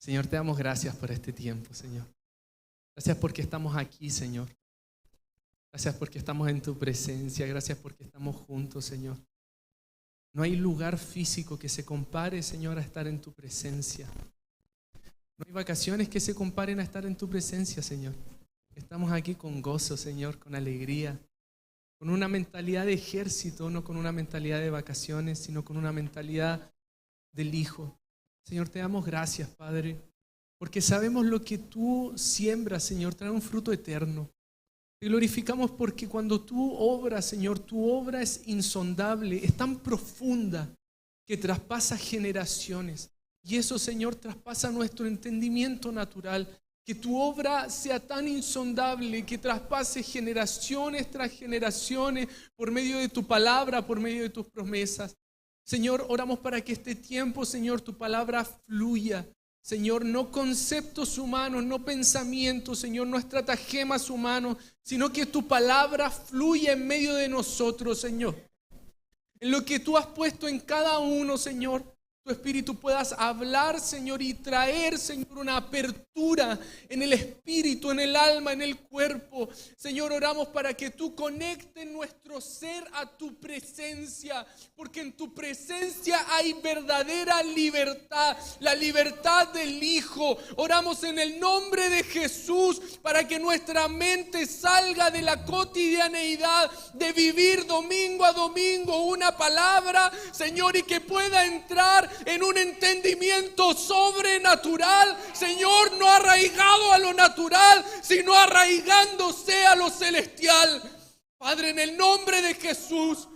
Señor, te damos gracias por este tiempo, Señor. Gracias porque estamos aquí, Señor. Gracias porque estamos en tu presencia. Gracias porque estamos juntos, Señor. No hay lugar físico que se compare, Señor, a estar en tu presencia. No hay vacaciones que se comparen a estar en tu presencia, Señor. Estamos aquí con gozo, Señor, con alegría, con una mentalidad de ejército, no con una mentalidad de vacaciones, sino con una mentalidad del Hijo. Señor, te damos gracias, Padre, porque sabemos lo que tú siembras, Señor, trae un fruto eterno. Te glorificamos porque cuando tú obras, Señor, tu obra es insondable, es tan profunda que traspasa generaciones. Y eso, Señor, traspasa nuestro entendimiento natural. Que tu obra sea tan insondable que traspase generaciones tras generaciones por medio de tu palabra, por medio de tus promesas. Señor, oramos para que este tiempo, Señor, tu palabra fluya. Señor, no conceptos humanos, no pensamientos, Señor, no estratagemas humanos, sino que tu palabra fluya en medio de nosotros, Señor. En lo que tú has puesto en cada uno, Señor, tu Espíritu puedas hablar, Señor, y traer, Señor, una apertura en el espíritu, en el alma, en el cuerpo. Señor, oramos para que tú conectes nuestro ser a tu presencia, porque en tu presencia hay verdadera libertad, la libertad del Hijo. Oramos en el nombre de Jesús para que nuestra mente salga de la cotidianeidad de vivir domingo a domingo una palabra, Señor, y que pueda entrar en un entendimiento sobrenatural, Señor, no arraigado a lo natural, sino arraigándose a lo celestial. Padre, en el nombre de Jesús,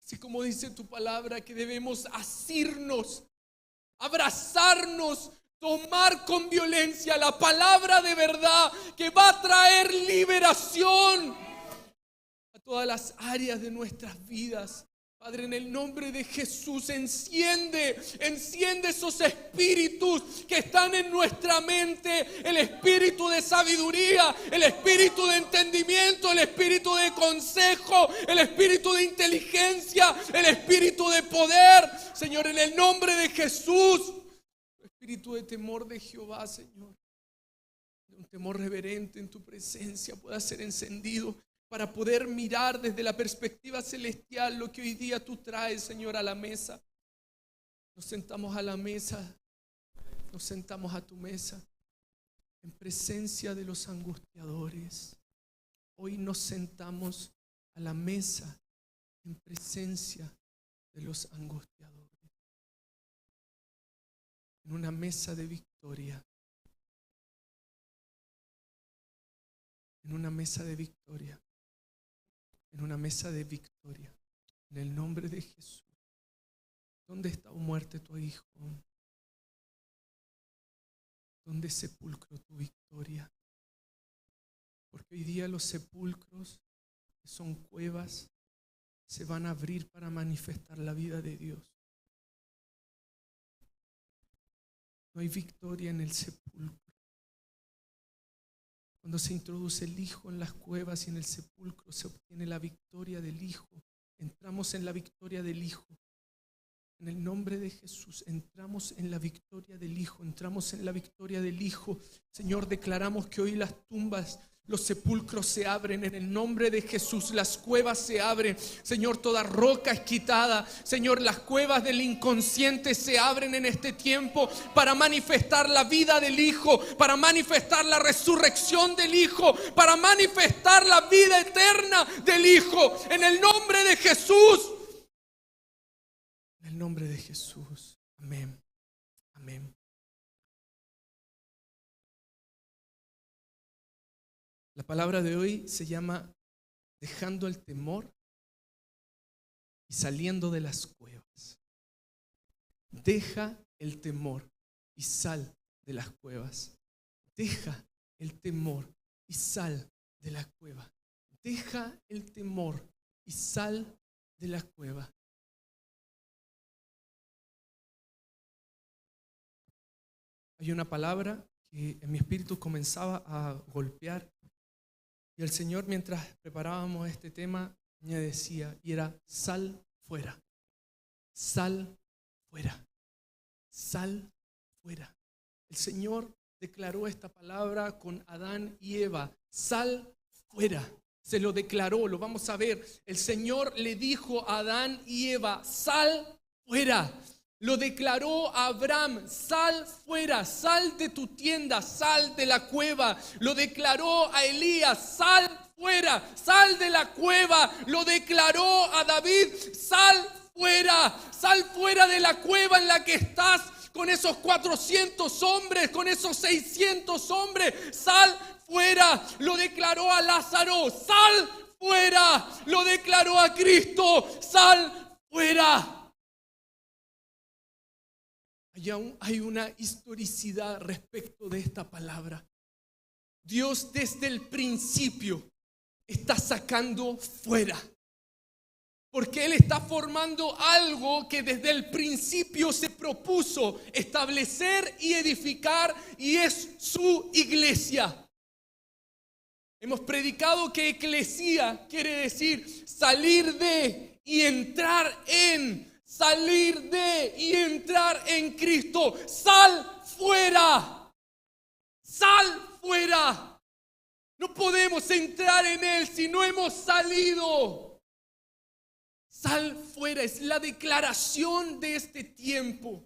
así como dice tu palabra, que debemos asirnos, abrazarnos, tomar con violencia la palabra de verdad que va a traer liberación a todas las áreas de nuestras vidas. Padre, en el nombre de Jesús, enciende esos espíritus que están en nuestra mente, el espíritu de sabiduría, el espíritu de entendimiento, el espíritu de consejo, el espíritu de inteligencia, el espíritu de poder, Señor, en el nombre de Jesús, el espíritu de temor de Jehová, Señor, un temor reverente en tu presencia pueda ser encendido para poder mirar desde la perspectiva celestial lo que hoy día tú traes, Señor, a la mesa. Nos sentamos a la mesa, nos sentamos a tu mesa en presencia de los angustiadores. Hoy nos sentamos a la mesa en presencia de los angustiadores, en una mesa de victoria, en una mesa de victoria. En una mesa de victoria, en el nombre de Jesús. ¿Dónde está, oh muerte, tu aguijón? ¿Dónde sepulcro tu victoria? Porque hoy día los sepulcros, que son cuevas, se van a abrir para manifestar la vida de Dios. No hay victoria en el sepulcro. Cuando se introduce el Hijo en las cuevas y en el sepulcro, se obtiene la victoria del Hijo. Entramos en la victoria del Hijo. En el nombre de Jesús, entramos en la victoria del Hijo. Entramos en la victoria del Hijo. Señor, declaramos que hoy las tumbas, los sepulcros se abren en el nombre de Jesús. Las cuevas se abren. Señor, toda roca es quitada. Señor, las cuevas del inconsciente se abren en este tiempo para manifestar la vida del Hijo, para manifestar la resurrección del Hijo, para manifestar la vida eterna del Hijo. En el nombre de Jesús. En el nombre de Jesús. Amén. Amén. La palabra de hoy se llama dejando el temor y saliendo de las cuevas. Deja el temor y sal de las cuevas. Deja el temor y sal de la cueva. Deja el temor y sal de la cueva. Hay una palabra que en mi espíritu comenzaba a golpear. Y el Señor, mientras preparábamos este tema, me decía, y era sal fuera, sal fuera, sal fuera. El Señor declaró esta palabra con Adán y Eva: sal fuera. Se lo declaró, lo vamos a ver. El Señor le dijo a Adán y Eva: sal fuera. Lo declaró a Abraham: sal fuera, sal de tu tienda, sal de la cueva. Lo declaró a Elías: sal fuera, sal de la cueva. Lo declaró a David: sal fuera de la cueva en la que estás, con esos 400 hombres, con esos 600 hombres, sal fuera. Lo declaró a Lázaro: sal fuera. Lo declaró a Cristo: sal fuera. Hay una historicidad respecto de esta palabra. Dios desde el principio está sacando fuera, porque Él está formando algo que desde el principio se propuso establecer y edificar, y es su iglesia. Hemos predicado que eclesía quiere decir salir de y entrar en. Salir de y entrar en Cristo. Sal fuera. Sal fuera. No podemos entrar en Él si no hemos salido. Sal fuera es la declaración de este tiempo.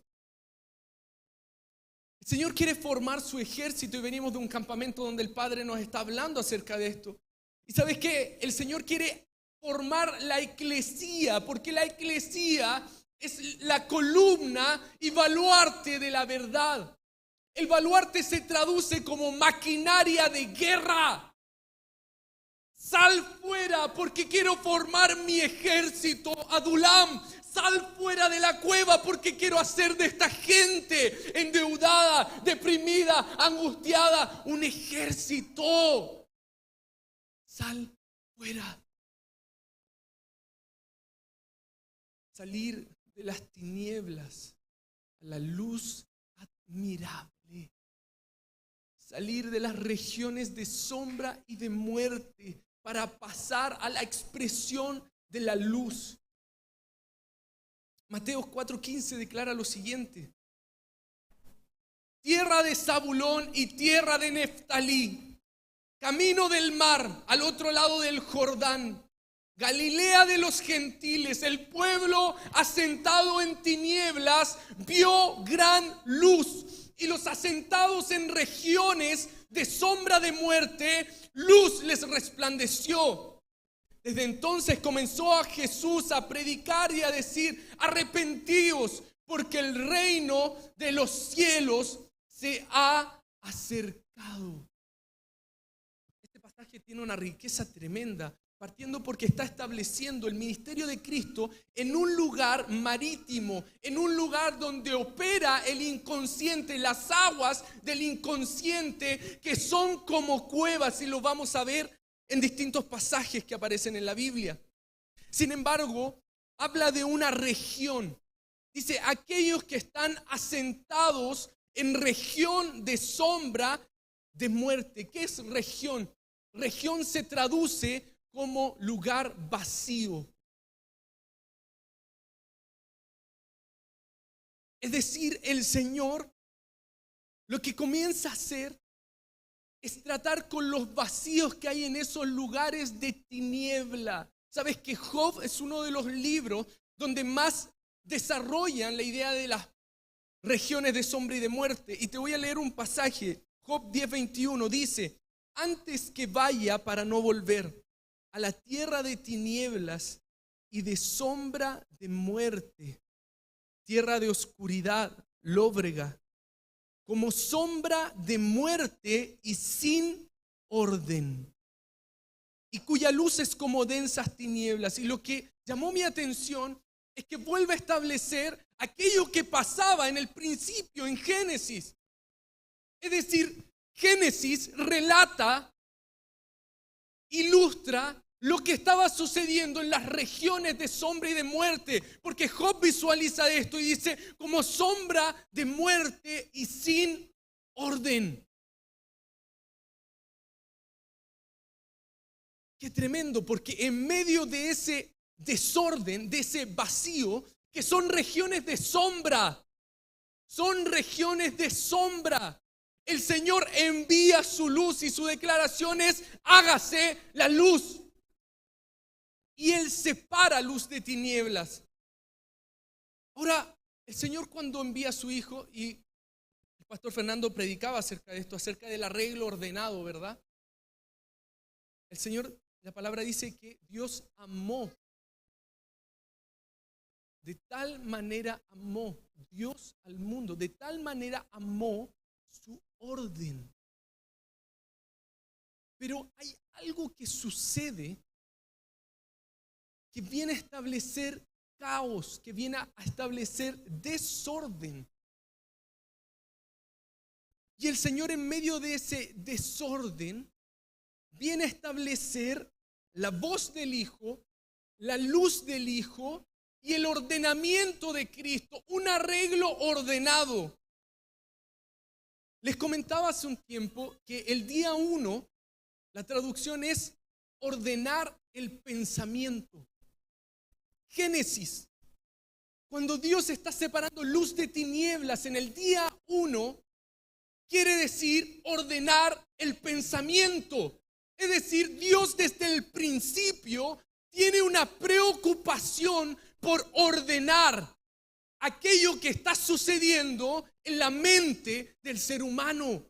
El Señor quiere formar su ejército y venimos de un campamento donde el Padre nos está hablando acerca de esto. ¿Y sabes qué? El Señor quiere formar la eclesía, porque la eclesía es la columna y baluarte de la verdad. El baluarte se traduce como maquinaria de guerra. Sal fuera, porque quiero formar mi ejército. Adulam, sal fuera de la cueva, porque quiero hacer de esta gente endeudada, deprimida, angustiada, un ejército. Sal fuera. Salir de las tinieblas a la luz admirable. Salir de las regiones de sombra y de muerte para pasar a la expresión de la luz. Mateo 4:15 declara lo siguiente: tierra de Zabulón y tierra de Neftalí, camino del mar al otro lado del Jordán, Galilea de los gentiles, el pueblo asentado en tinieblas vio gran luz, y los asentados en regiones de sombra de muerte, luz les resplandeció. Desde entonces comenzó a Jesús a predicar y a decir: arrepentíos, porque el reino de los cielos se ha acercado. Este pasaje tiene una riqueza tremenda, partiendo porque está estableciendo el ministerio de Cristo en un lugar marítimo, en un lugar donde opera el inconsciente, las aguas del inconsciente que son como cuevas, y lo vamos a ver en distintos pasajes que aparecen en la Biblia. Sin embargo, habla de una región. Dice: aquellos que están asentados en región de sombra de muerte. ¿Qué es región? Región se traduce como lugar vacío. Es decir, el Señor lo que comienza a hacer es tratar con los vacíos que hay en esos lugares de tiniebla. Sabes que Job es uno de los libros donde más desarrollan la idea de las regiones de sombra y de muerte. Y te voy a leer un pasaje. Job 10:21 dice: antes que vaya para no volver a la tierra de tinieblas y de sombra de muerte, tierra de oscuridad, lóbrega, como sombra de muerte y sin orden, y cuya luz es como densas tinieblas. Y lo que llamó mi atención es que vuelve a establecer aquello que pasaba en el principio, en Génesis. Es decir, Génesis relata, ilustra lo que estaba sucediendo en las regiones de sombra y de muerte, porque Job visualiza esto y dice: como sombra de muerte y sin orden. Qué tremendo, porque en medio de ese desorden, de ese vacío, que son regiones de sombra, son regiones de sombra. El Señor envía su luz y su declaración es: hágase la luz. Y Él separa luz de tinieblas. Ahora, el Señor cuando envía a su Hijo, y el pastor Fernando predicaba acerca de esto, acerca del arreglo ordenado, ¿verdad? El Señor, la palabra dice que Dios amó. De tal manera amó Dios al mundo, de tal manera amó su orden. Pero hay algo que sucede que viene a establecer caos, que viene a establecer desorden. Y el Señor, en medio de ese desorden, viene a establecer la voz del Hijo, la luz del Hijo y el ordenamiento de Cristo, un arreglo ordenado. Les comentaba hace un tiempo que el día 1, la traducción es ordenar el pensamiento. Génesis, cuando Dios está separando luz de tinieblas en el día 1, quiere decir ordenar el pensamiento. Es decir, Dios desde el principio tiene una preocupación por ordenar aquello que está sucediendo en la mente del ser humano.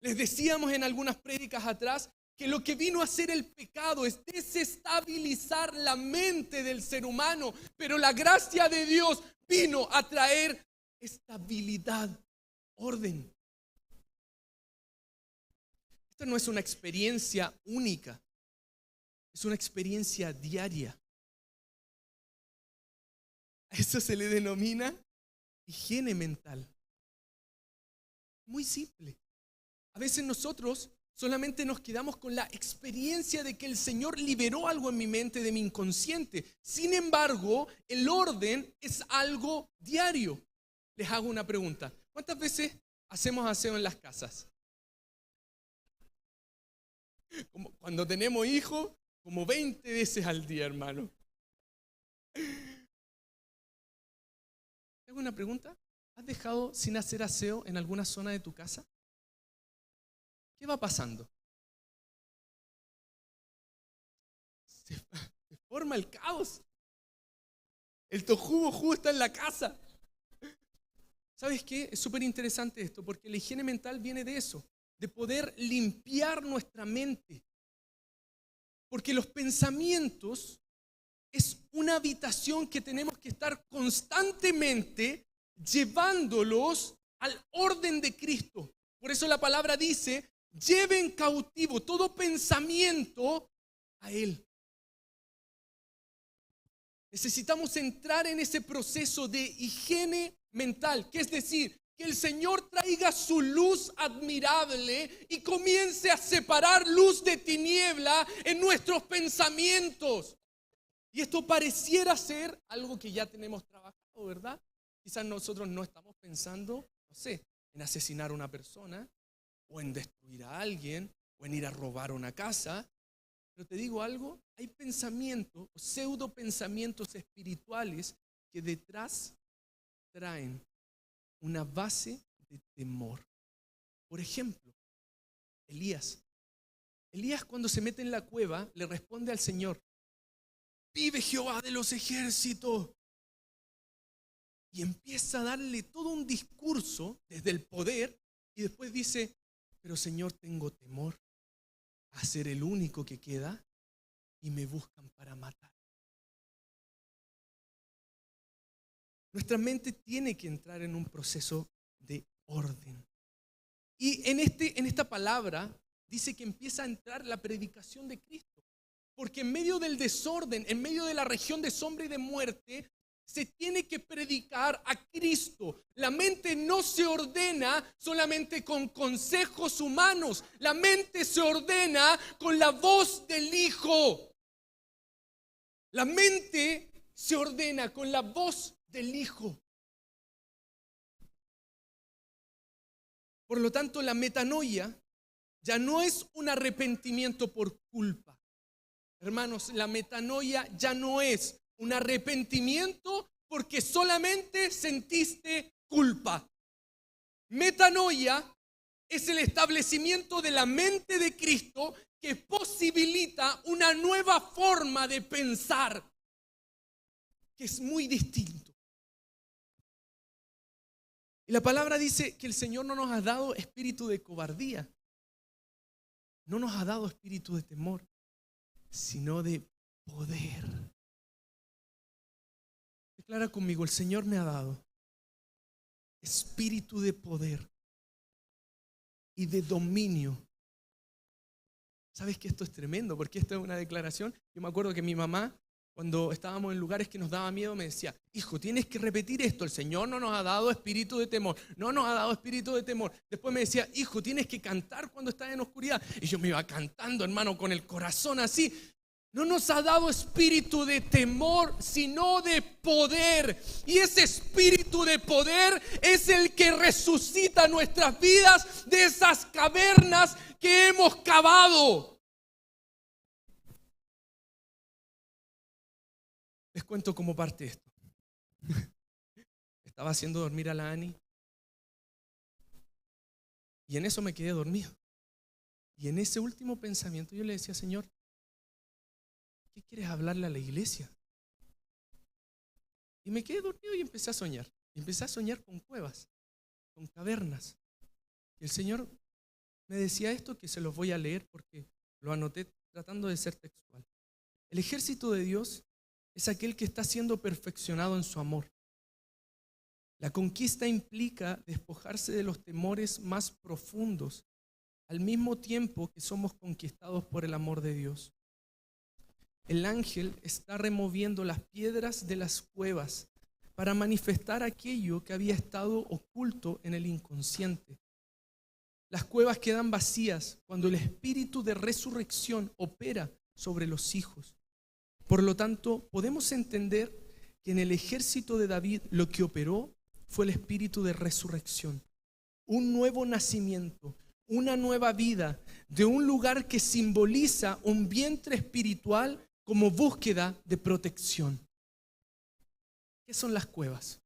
Les decíamos en algunas prédicas atrás que lo que vino a hacer el pecado es desestabilizar la mente del ser humano, pero la gracia de Dios vino a traer estabilidad, orden. Esta no es una experiencia única, es una experiencia diaria. A eso se le denomina higiene mental. Muy simple. A veces nosotros solamente nos quedamos con la experiencia de que el Señor liberó algo en mi mente, de mi inconsciente. Sin embargo, el orden es algo diario. Les hago una pregunta. ¿Cuántas veces hacemos aseo en las casas? Como cuando tenemos hijos, como 20 veces al día, hermano. ¿Te hago una pregunta? ¿Has dejado sin hacer aseo en alguna zona de tu casa? ¿Qué va pasando? Se forma el caos. El tojú está en la casa. ¿Sabes qué? Es súper interesante esto, porque la higiene mental viene de eso, de poder limpiar nuestra mente. Porque los pensamientos es una habitación que tenemos que estar constantemente llevándolos al orden de Cristo. Por eso la palabra dice: lleven cautivo todo pensamiento a Él. Necesitamos entrar en ese proceso de higiene mental, que es decir, que el Señor traiga su luz admirable y comience a separar luz de tiniebla en nuestros pensamientos. Y esto pareciera ser algo que ya tenemos trabajado, ¿verdad? Quizás nosotros no estamos pensando, no sé, en asesinar a una persona, o en destruir a alguien, o en ir a robar una casa. Pero te digo algo, hay pensamientos, pseudo pensamientos espirituales que detrás traen una base de temor. Por ejemplo, Elías. Elías, cuando se mete en la cueva, le responde al Señor: vive Jehová de los ejércitos. Y empieza a darle todo un discurso desde el poder, y después dice: pero Señor, tengo temor a ser el único que queda y me buscan para matar. Nuestra mente tiene que entrar en un proceso de orden. Y en esta palabra dice que empieza a entrar la predicación de Cristo. Porque en medio del desorden, en medio de la región de sombra y de muerte, se tiene que predicar a Cristo. La mente no se ordena solamente con consejos humanos. La mente se ordena con la voz del Hijo. La mente se ordena con la voz del Hijo. Por lo tanto, la metanoia ya no es un arrepentimiento por culpa. Hermanos, la metanoia ya no es un arrepentimiento porque solamente sentiste culpa. Metanoia es el establecimiento de la mente de Cristo que posibilita una nueva forma de pensar, que es muy distinto. Y la palabra dice que el Señor no nos ha dado espíritu de cobardía, no nos ha dado espíritu de temor, sino de poder. Declara conmigo: el Señor me ha dado espíritu de poder y de dominio. ¿Sabes que esto es tremendo? Porque esto es una declaración. Yo me acuerdo que mi mamá, cuando estábamos en lugares que nos daba miedo, me decía: hijo, tienes que repetir esto. El Señor no nos ha dado espíritu de temor. No nos ha dado espíritu de temor. Después me decía: hijo, tienes que cantar cuando estás en oscuridad. Y yo me iba cantando, hermano, con el corazón así. No nos ha dado espíritu de temor, sino de poder. Y ese espíritu de poder es el que resucita nuestras vidas de esas cavernas que hemos cavado. Les cuento cómo parte esto. Estaba haciendo dormir a la Ani y en eso me quedé dormido. Y en ese último pensamiento yo le decía: Señor, ¿qué quieres hablarle a la iglesia? Y me quedé dormido y empecé a soñar. Empecé a soñar con cuevas, con cavernas. Y el Señor me decía esto, que se los voy a leer porque lo anoté tratando de ser textual. El ejército de Dios es aquel que está siendo perfeccionado en su amor. La conquista implica despojarse de los temores más profundos, al mismo tiempo que somos conquistados por el amor de Dios. El ángel está removiendo las piedras de las cuevas para manifestar aquello que había estado oculto en el inconsciente. Las cuevas quedan vacías cuando el espíritu de resurrección opera sobre los hijos. Por lo tanto, podemos entender que en el ejército de David lo que operó fue el espíritu de resurrección. Un nuevo nacimiento, una nueva vida de un lugar que simboliza un vientre espiritual como búsqueda de protección. ¿Qué son las cuevas?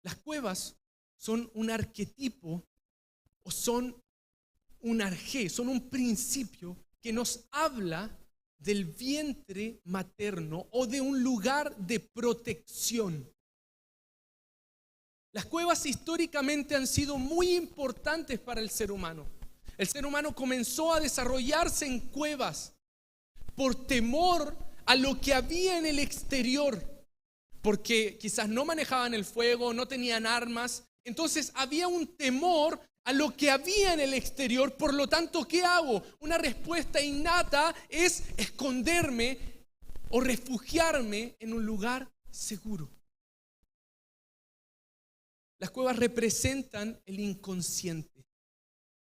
Las cuevas son un arquetipo o son un arjé, son un principio que nos habla del vientre materno o de un lugar de protección. Las cuevas históricamente han sido muy importantes para el ser humano. El ser humano comenzó a desarrollarse en cuevas por temor a lo que había en el exterior, porque quizás no manejaban el fuego, no tenían armas. Entonces había un temor a lo que había en el exterior. Por lo tanto, ¿qué hago? Una respuesta innata es esconderme o refugiarme en un lugar seguro. Las cuevas representan el inconsciente.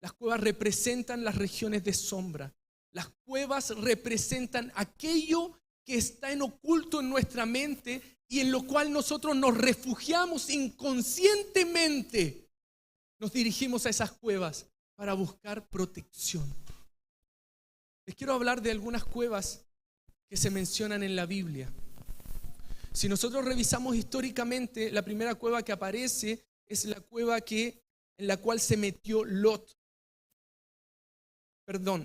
Las cuevas representan las regiones de sombra. Las cuevas representan aquello que está en oculto en nuestra mente y en lo cual nosotros nos refugiamos inconscientemente. Nos dirigimos a esas cuevas para buscar protección. Les quiero hablar de algunas cuevas que se mencionan en la Biblia. Si nosotros revisamos históricamente, la primera cueva que aparece es la cueva en la cual se metió Lot.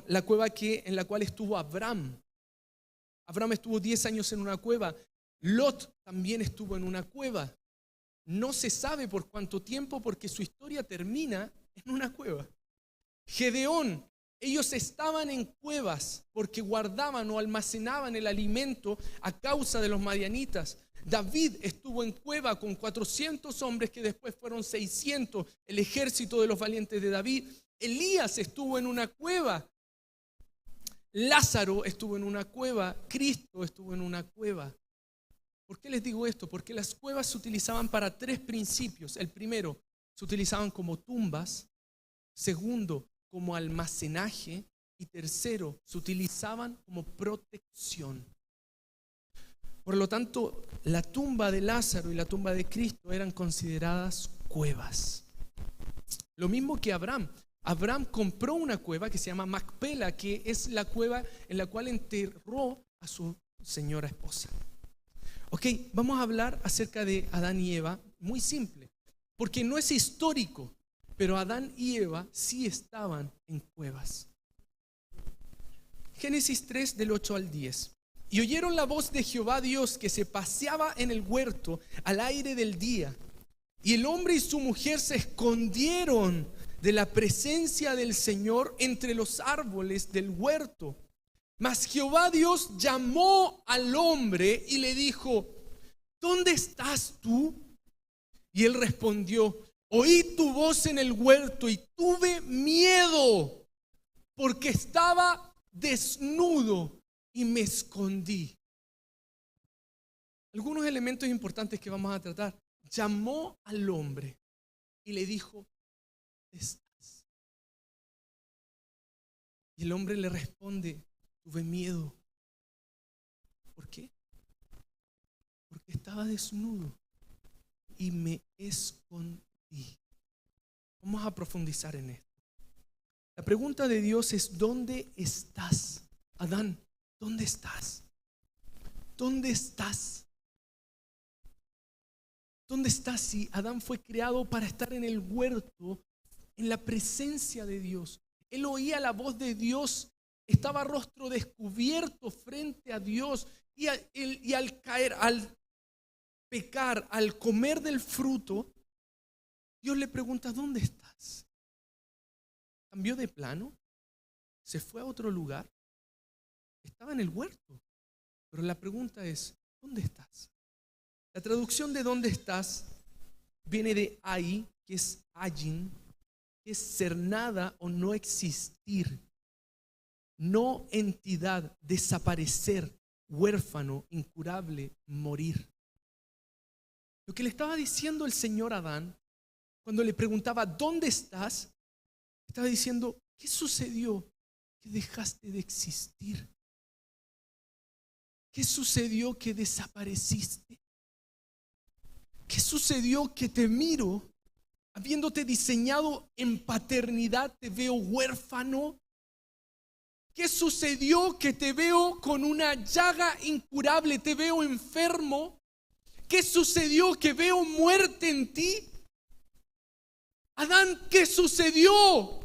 La cueva en la cual estuvo Abraham. Abraham estuvo 10 años en una cueva. Lot también estuvo en una cueva. No se sabe por cuánto tiempo, porque su historia termina en una cueva. Gedeón, ellos estaban en cuevas porque guardaban o almacenaban el alimento a causa de los madianitas. David estuvo en cueva con 400 hombres que después fueron 600, el ejército de los valientes de David. Elías estuvo en una cueva. Lázaro estuvo en una cueva. Cristo estuvo en una cueva. ¿Por qué les digo esto? Porque las cuevas se utilizaban para 3 principios. El primero, se utilizaban como tumbas. Segundo, como almacenaje. Y tercero, se utilizaban como protección. Por lo tanto, la tumba de Lázaro y la tumba de Cristo eran consideradas cuevas. Lo mismo que Abraham. Abraham compró una cueva que se llama Macpela, que es la cueva en la cual enterró a su señora esposa. Ok, vamos a hablar acerca de Adán y Eva, muy simple, porque no es histórico, pero Adán y Eva sí estaban en cuevas. Génesis 3 del 8 al 10. Y oyeron la voz de Jehová Dios que se paseaba en el huerto al aire del día. Y el hombre y su mujer se escondieron de la presencia del Señor entre los árboles del huerto. Mas Jehová Dios llamó al hombre y le dijo: ¿dónde estás tú? Y él respondió: oí tu voz en el huerto y tuve miedo porque estaba desnudo y me escondí. Algunos elementos importantes que vamos a tratar. Llamó al hombre y le dijo: ¿dónde estás? Y el hombre le responde: tuve miedo. ¿Por qué? Porque estaba desnudo y me escondí. Vamos a profundizar en esto. La pregunta de Dios es: ¿dónde estás? Adán, ¿dónde estás? ¿Dónde estás? ¿Dónde estás? Si Adán fue creado para estar en el huerto, en la presencia de Dios. Él oía la voz de Dios, estaba rostro descubierto frente a Dios. Y al caer, al pecar, al comer del fruto, Dios le pregunta: ¿dónde estás? ¿Cambió de plano? ¿Se fue a otro lugar? Estaba en el huerto. Pero la pregunta es: ¿dónde estás? La traducción de ¿dónde estás? Viene de ahí, que es ayin, que es ser nada o no existir. No entidad, desaparecer, huérfano, incurable, morir. Lo que le estaba diciendo el Señor a Adán, cuando le preguntaba: ¿dónde estás?, estaba diciendo: ¿qué sucedió que dejaste de existir? ¿Qué sucedió que desapareciste? ¿Qué sucedió que te miro, habiéndote diseñado en paternidad, te veo huérfano? ¿Qué sucedió que te veo con una llaga incurable, te veo enfermo? ¿Qué sucedió que veo muerte en ti? Adán, ¿qué sucedió?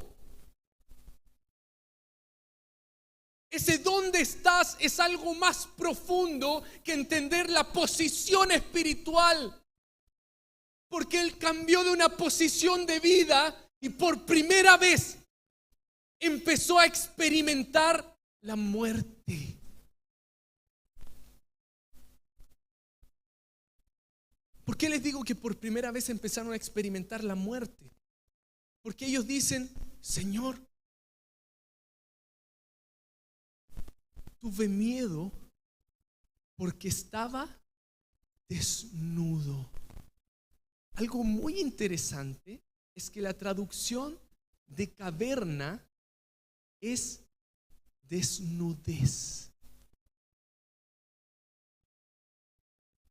Ese ¿dónde estás? Es algo más profundo que entender la posición espiritual. Porque él cambió de una posición de vida y por primera vez empezó a experimentar la muerte. ¿Por qué les digo que por primera vez empezaron a experimentar la muerte? Porque ellos dicen: Señor, tuve miedo porque estaba desnudo. Algo muy interesante es que la traducción de caverna es desnudez.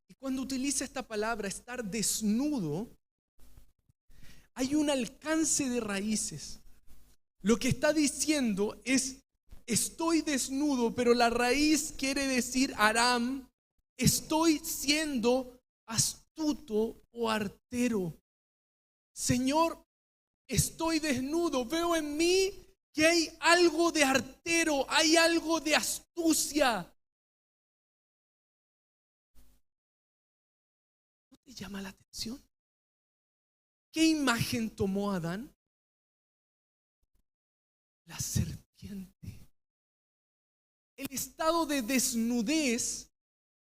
Y cuando utiliza esta palabra, estar desnudo, hay un alcance de raíces. Lo que está diciendo es: estoy desnudo, pero la raíz quiere decir aram, estoy siendo astuto o artero. Señor, estoy desnudo, veo en mí que hay algo de artero, hay algo de astucia. ¿No te llama la atención? ¿Qué imagen tomó Adán? La serpiente. El estado de desnudez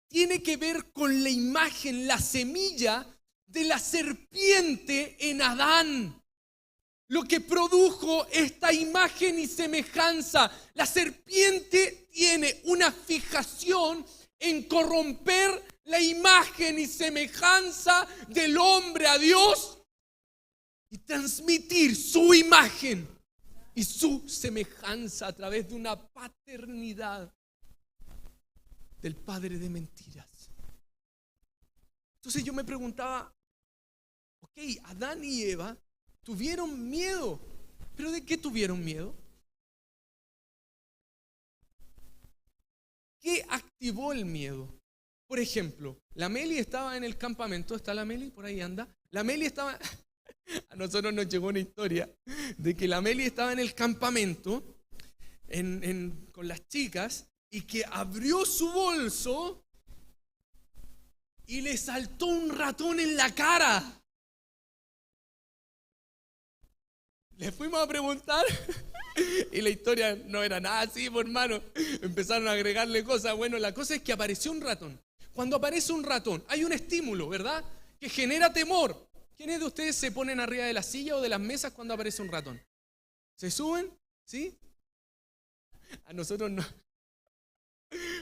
tiene que ver con la imagen, la semilla de la serpiente en Adán. Lo que produjo esta imagen y semejanza. La serpiente tiene una fijación en corromper la imagen y semejanza del hombre a Dios y transmitir su imagen y su semejanza a través de una paternidad del padre de mentiras. Entonces yo me preguntaba: ok, Adán y Eva tuvieron miedo, pero ¿de qué tuvieron miedo? ¿Qué activó el miedo? Por ejemplo, la Meli estaba en el campamento. ¿Está la Meli? Por ahí anda. La Meli estaba... A nosotros nos llegó una historia de que la Meli estaba en el campamento con las chicas y que abrió su bolso y le saltó un ratón en la cara. Le fuimos a preguntar y la historia no era nada así, pues, hermano. Empezaron a agregarle cosas. Bueno, la cosa es que apareció un ratón. Cuando aparece un ratón, hay un estímulo, ¿verdad?, que genera temor. ¿Quiénes de ustedes se ponen arriba de la silla o de las mesas cuando aparece un ratón? ¿Se suben? ¿Sí? A nosotros no.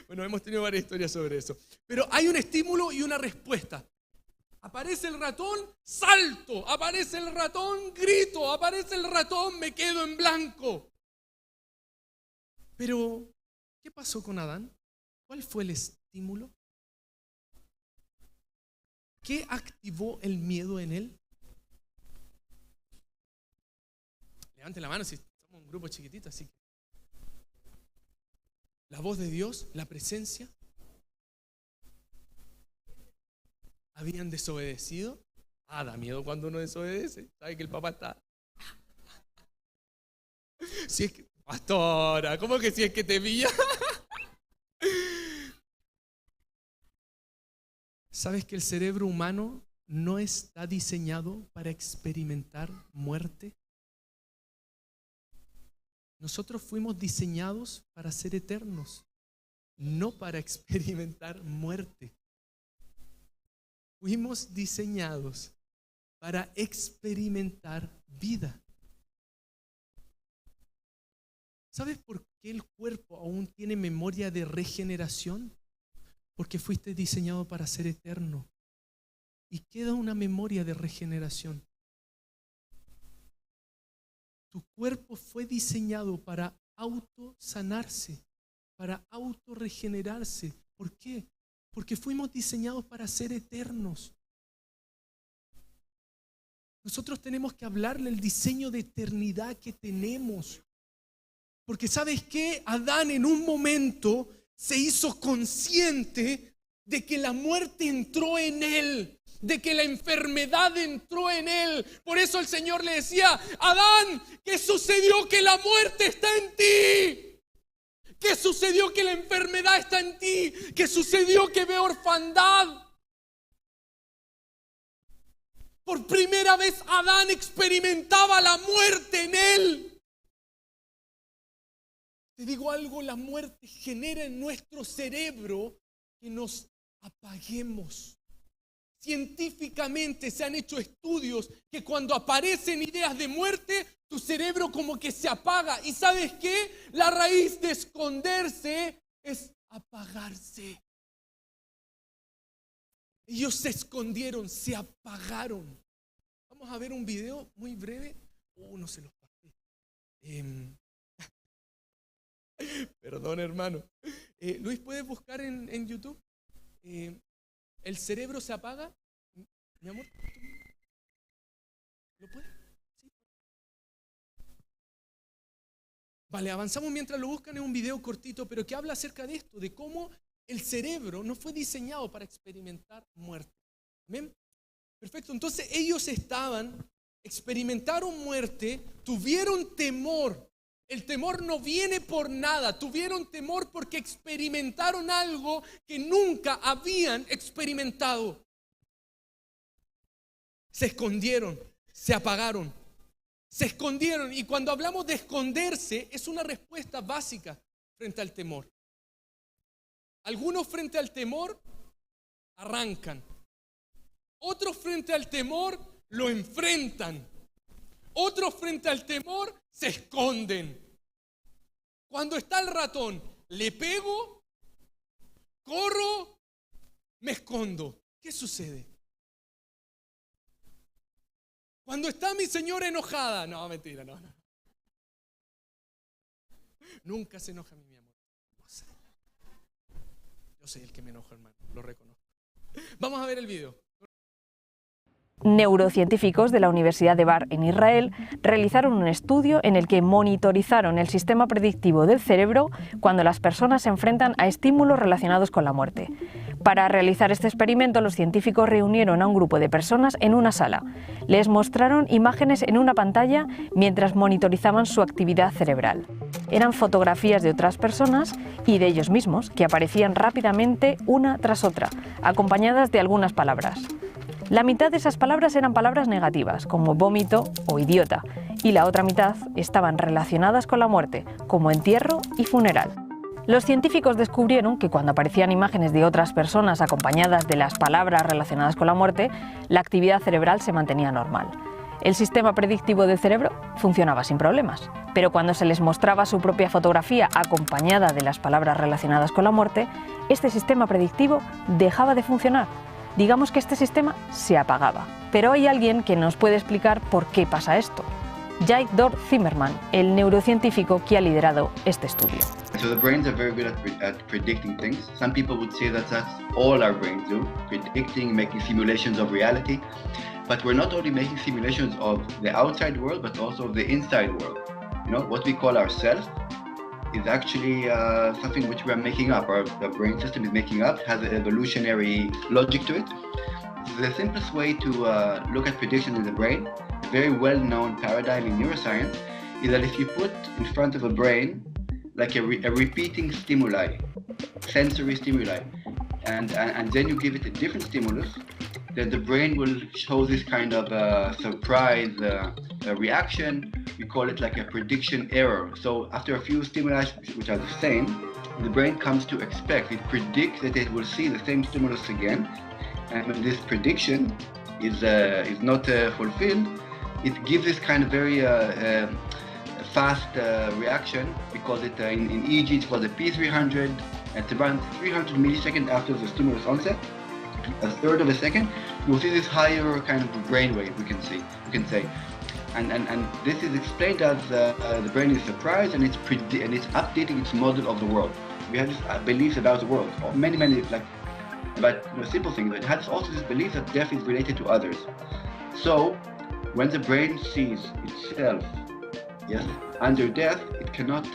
Bueno, hemos tenido varias historias sobre eso. Pero hay un estímulo y una respuesta. Aparece el ratón, salto. Aparece el ratón, grito. Aparece el ratón, me quedo en blanco. Pero, ¿qué pasó con Adán? ¿Cuál fue el estímulo? ¿Qué activó el miedo en él? Levante la mano si somos un grupo chiquitito, así que. La voz de Dios, la presencia. ¿Habían desobedecido? Da miedo cuando uno desobedece. ¿Sabe que el papá está? Si es que, pastora, ¿cómo que si es que te pilla? ¿Sabes que el cerebro humano no está diseñado para experimentar muerte? Nosotros fuimos diseñados para ser eternos, no para experimentar muerte. Fuimos diseñados para experimentar vida. ¿Sabes por qué el cuerpo aún tiene memoria de regeneración? Porque fuiste diseñado para ser eterno. Y queda una memoria de regeneración. Tu cuerpo fue diseñado para autosanarse, para autorregenerarse. ¿Por qué? Porque fuimos diseñados para ser eternos. Nosotros tenemos que hablarle el diseño de eternidad que tenemos. Porque ¿sabes qué? Adán en un momento se hizo consciente de que la muerte entró en él, de que la enfermedad entró en él. Por eso el Señor le decía: Adán, ¿qué sucedió? Que la muerte está en ti. ¿Qué sucedió? Que la enfermedad está en ti. ¿Qué sucedió? Que ve orfandad. Por primera vez Adán experimentaba la muerte en él. Te digo algo, la muerte genera en nuestro cerebro que nos apaguemos. Científicamente se han hecho estudios que cuando aparecen ideas de muerte, tu cerebro como que se apaga. ¿Y sabes qué? La raíz de esconderse es apagarse. Ellos se escondieron, se apagaron. Vamos a ver un video muy breve. No se los pasé. Perdón, hermano. Luis, ¿puedes buscar en YouTube? ¿El cerebro se apaga? Mi amor, ¿lo puedes? ¿Sí? Vale, avanzamos mientras lo buscan. Es un video cortito, pero que habla acerca de esto, de cómo el cerebro no fue diseñado para experimentar muerte. ¿Amén? Perfecto. Entonces ellos experimentaron muerte, tuvieron temor. El temor no viene por nada. Tuvieron temor porque experimentaron algo que nunca habían experimentado. Se escondieron, se apagaron, se escondieron. Y cuando hablamos de esconderse, es una respuesta básica frente al temor. Algunos frente al temor arrancan. Otros frente al temor lo enfrentan. Otros frente al temor se esconden. Cuando está el ratón, le pego, corro, me escondo. ¿Qué sucede? Cuando está mi señora enojada, no, mentira, no. Nunca se enoja mi amor. No sé. Yo soy el que me enoja, hermano, lo reconozco. Vamos a ver el video. Neurocientíficos de la Universidad de Bar en Israel realizaron un estudio en el que monitorizaron el sistema predictivo del cerebro cuando las personas se enfrentan a estímulos relacionados con la muerte. Para realizar este experimento, los científicos reunieron a un grupo de personas en una sala. Les mostraron imágenes en una pantalla mientras monitorizaban su actividad cerebral. Eran fotografías de otras personas y de ellos mismos, que aparecían rápidamente una tras otra, acompañadas de algunas palabras. La mitad de esas palabras eran palabras negativas, como vómito o idiota, y la otra mitad estaban relacionadas con la muerte, como entierro y funeral. Los científicos descubrieron que cuando aparecían imágenes de otras personas acompañadas de las palabras relacionadas con la muerte, la actividad cerebral se mantenía normal. El sistema predictivo del cerebro funcionaba sin problemas, pero cuando se les mostraba su propia fotografía acompañada de las palabras relacionadas con la muerte, este sistema predictivo dejaba de funcionar. Digamos que este sistema se apagaba. Pero hay alguien que nos puede explicar por qué pasa esto. Jake Dor Zimmerman, el neurocientífico que ha liderado este estudio. So the brains are very good at predicting things. Some people would say that that's all our brains do, predicting, making simulations of reality. But we're not only making simulations of the outside world, but also of the inside world. You know, what we call ourself is actually something which we are making up. Our brain system is making up, has an evolutionary logic to it. The simplest way to look at prediction in the brain, a very well-known paradigm in neuroscience, is that if you put in front of a brain like a repeating stimuli, sensory stimuli, and then you give it a different stimulus, then the brain will show this kind of surprise reaction. We call it like a prediction error. So after a few stimuli which are the same, the brain comes to expect, it predicts that it will see the same stimulus again. And when this prediction is not fulfilled, it gives this kind of very fast reaction. We call it in EEG, it's called the P300. It's around 300 milliseconds after the stimulus onset, a third of a second, you'll see this higher kind of brainwave. We can say, and this is explained as the brain is surprised and it's updating its model of the world. We have this beliefs about the world, many like. But simple things. It has also this belief that death is related to others. So, when the brain sees itself, yes, under death, it cannot.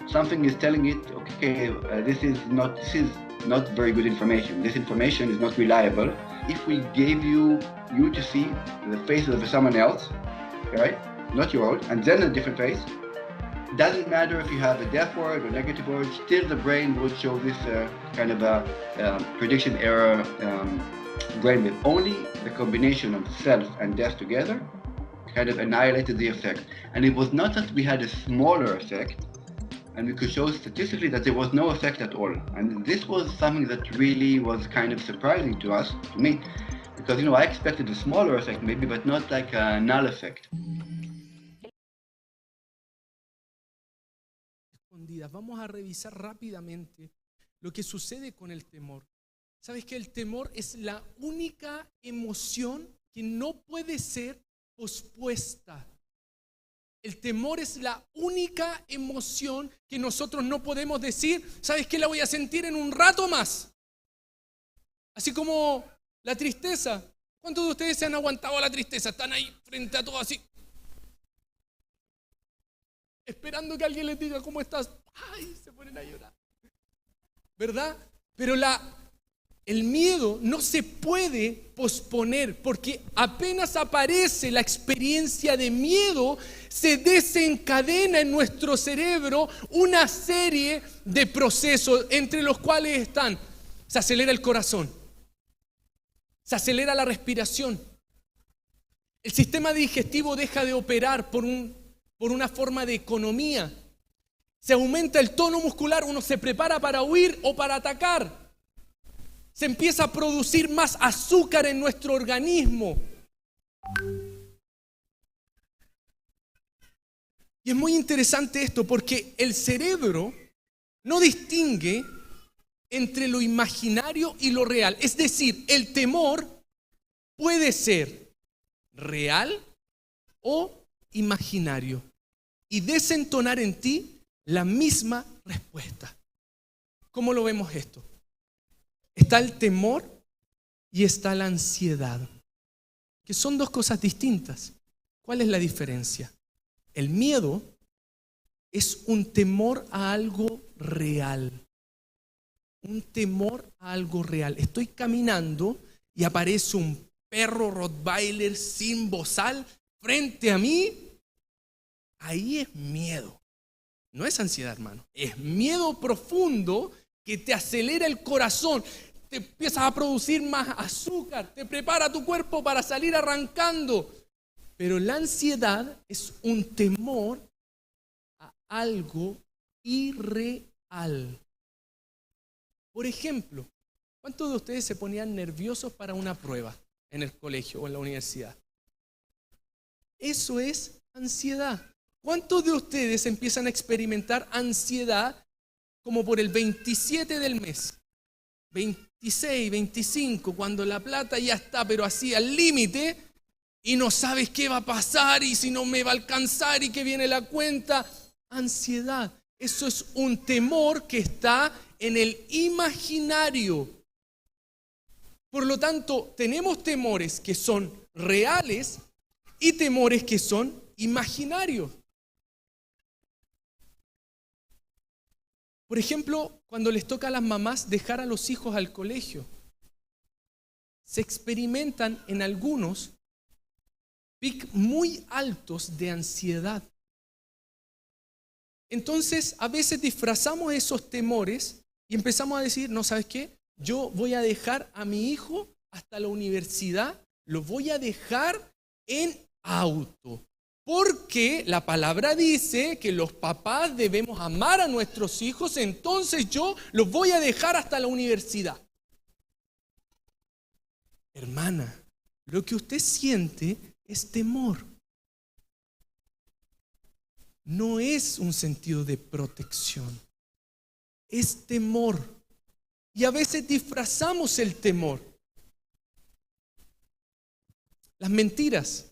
Something is telling it, okay, this is not very good information. This information is not reliable. If we gave you to see the face of someone else, right, not your own, and then a different face. Doesn't matter if you have a death word or negative word, still the brain would show this kind of a prediction error brainwave. Only the combination of self and death together kind of annihilated the effect. And it was not that we had a smaller effect, and we could show statistically that there was no effect at all. And this was something that really was kind of surprising to us, to me, because I expected a smaller effect maybe, but not like a null effect. Vamos a revisar rápidamente lo que sucede con el temor. ¿Sabes que el temor es la única emoción que no puede ser pospuesta? El temor es la única emoción que nosotros no podemos decir, ¿sabes qué? La voy a sentir en un rato más. Así como la tristeza. ¿Cuántos de ustedes se han aguantado la tristeza? Están ahí frente a todo así, esperando que alguien les diga ¿cómo estás? ¡Ay! Se ponen a llorar, ¿verdad? Pero el miedo no se puede posponer, porque apenas aparece la experiencia de miedo, se desencadena en nuestro cerebro una serie de procesos, entre los cuales se acelera el corazón, se acelera la respiración, el sistema digestivo deja de operar por una forma de economía. Se aumenta el tono muscular, uno se prepara para huir o para atacar. Se empieza a producir más azúcar en nuestro organismo. Y es muy interesante esto porque el cerebro no distingue entre lo imaginario y lo real. Es decir, el temor puede ser real o imaginario y desentonar en ti la misma respuesta. ¿Cómo lo vemos esto? Está el temor y está la ansiedad, que son dos cosas distintas. ¿Cuál es la diferencia? El miedo es un temor a algo real. un temor a algo real. Estoy caminando y aparece un perro Rottweiler sin bozal frente a mí. Ahí es miedo. No es ansiedad, hermano. Es miedo profundo que te acelera el corazón. Te empiezas a producir más azúcar. Te prepara tu cuerpo para salir arrancando. Pero la ansiedad es un temor a algo irreal. Por ejemplo, ¿cuántos de ustedes se ponían nerviosos para una prueba en el colegio o en la universidad? Eso es ansiedad. ¿Cuántos de ustedes empiezan a experimentar ansiedad como por el 27 del mes? 26, 25, cuando la plata ya está, pero así al límite, y no sabes qué va a pasar y si no me va a alcanzar y que viene la cuenta. Ansiedad. Eso es un temor que está en el imaginario. Por lo tanto, tenemos temores que son reales y temores que son imaginarios. Por ejemplo, cuando les toca a las mamás dejar a los hijos al colegio, se experimentan en algunos picos muy altos de ansiedad. Entonces, a veces disfrazamos esos temores y empezamos a decir, no, ¿sabes qué? Yo voy a dejar a mi hijo hasta la universidad, lo voy a dejar en auto. Porque la palabra dice que los papás debemos amar a nuestros hijos, entonces yo los voy a dejar hasta la universidad. Hermana, lo que usted siente es temor. No es un sentido de protección, es temor. Y a veces disfrazamos el temor. Las mentiras.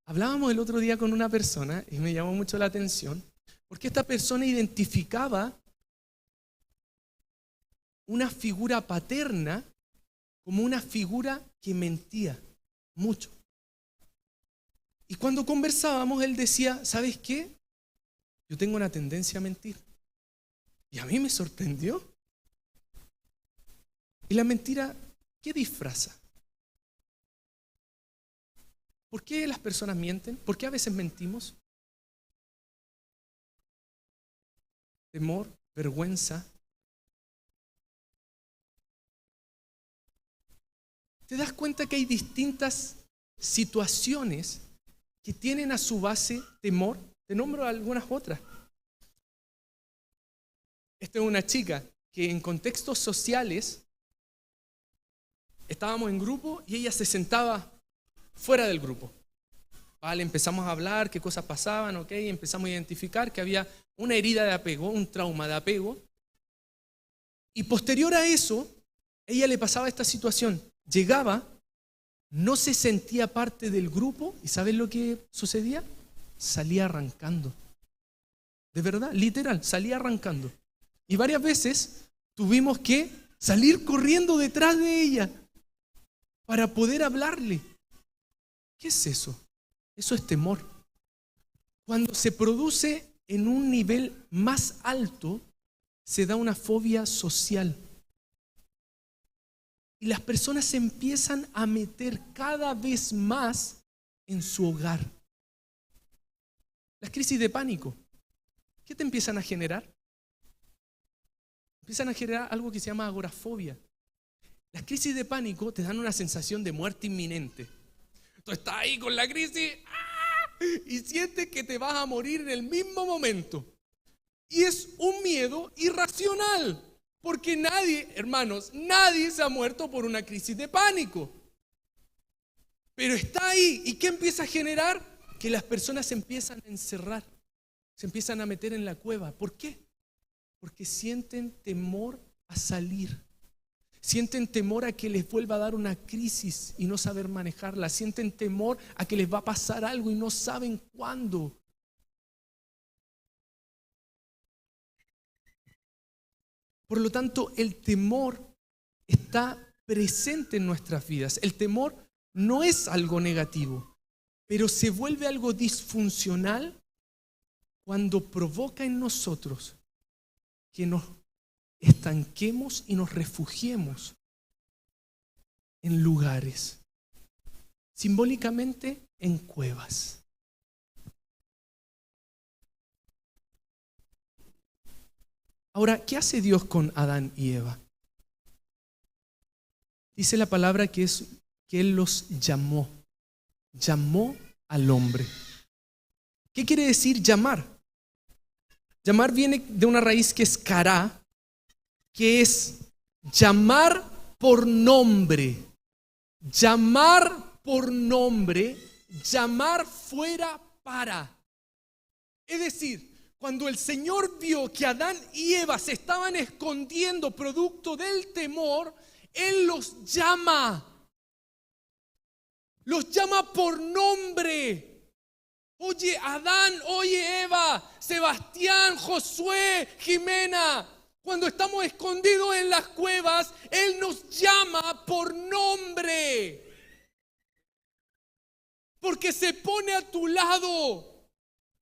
Hablábamos el otro día con una persona y me llamó mucho la atención porque esta persona identificaba una figura paterna como una figura que mentía mucho. Y cuando conversábamos, él decía, ¿sabes qué? Yo tengo una tendencia a mentir. Y a mí me sorprendió. ¿Y la mentira qué disfraza? ¿Por qué las personas mienten? ¿Por qué a veces mentimos? Temor, vergüenza. ¿Te das cuenta que hay distintas situaciones que tienen a su base temor? Te nombro algunas otras. Esta es una chica que en contextos sociales estábamos en grupo y ella se sentaba fuera del grupo. Vale, empezamos a hablar qué cosas pasaban, ok, empezamos a identificar que había una herida de apego, un trauma de apego. Y posterior a eso, ella le pasaba esta situación. Llegaba, no se sentía parte del grupo y ¿sabes lo que sucedía? Salía arrancando. De verdad, literal, salía arrancando. Y varias veces tuvimos que salir corriendo detrás de ella para poder hablarle. ¿Qué es eso? Eso es temor. Cuando se produce en un nivel más alto, se da una fobia social. Y las personas se empiezan a meter cada vez más en su hogar. Las crisis de pánico, ¿qué te empiezan a generar? Empiezan a generar algo que se llama agorafobia. Las crisis de pánico te dan una sensación de muerte inminente. Tú estás ahí con la crisis y sientes que te vas a morir en el mismo momento. Y es un miedo irracional. Porque nadie, hermanos, nadie se ha muerto por una crisis de pánico. Pero está ahí. ¿Y qué empieza a generar? Que las personas se empiezan a encerrar. Se empiezan a meter en la cueva. ¿Por qué? Porque sienten temor a salir. Sienten temor a que les vuelva a dar una crisis y no saber manejarla. Sienten temor a que les va a pasar algo y no saben cuándo. Por lo tanto, el temor está presente en nuestras vidas. El temor no es algo negativo, pero se vuelve algo disfuncional cuando provoca en nosotros que nos estanquemos y nos refugiemos en lugares, simbólicamente en cuevas. Ahora, ¿qué hace Dios con Adán y Eva? Dice la palabra que Él los llamó al hombre. ¿Qué quiere decir llamar? Llamar viene de una raíz que es kará, que es llamar por nombre. Llamar por nombre, llamar fuera para. Es decir, cuando el Señor vio que Adán y Eva se estaban escondiendo producto del temor, Él los llama. Los llama por nombre. Oye Adán, oye Eva, Sebastián, Josué, Jimena. Cuando estamos escondidos en las cuevas, Él nos llama por nombre. Porque se pone a tu lado,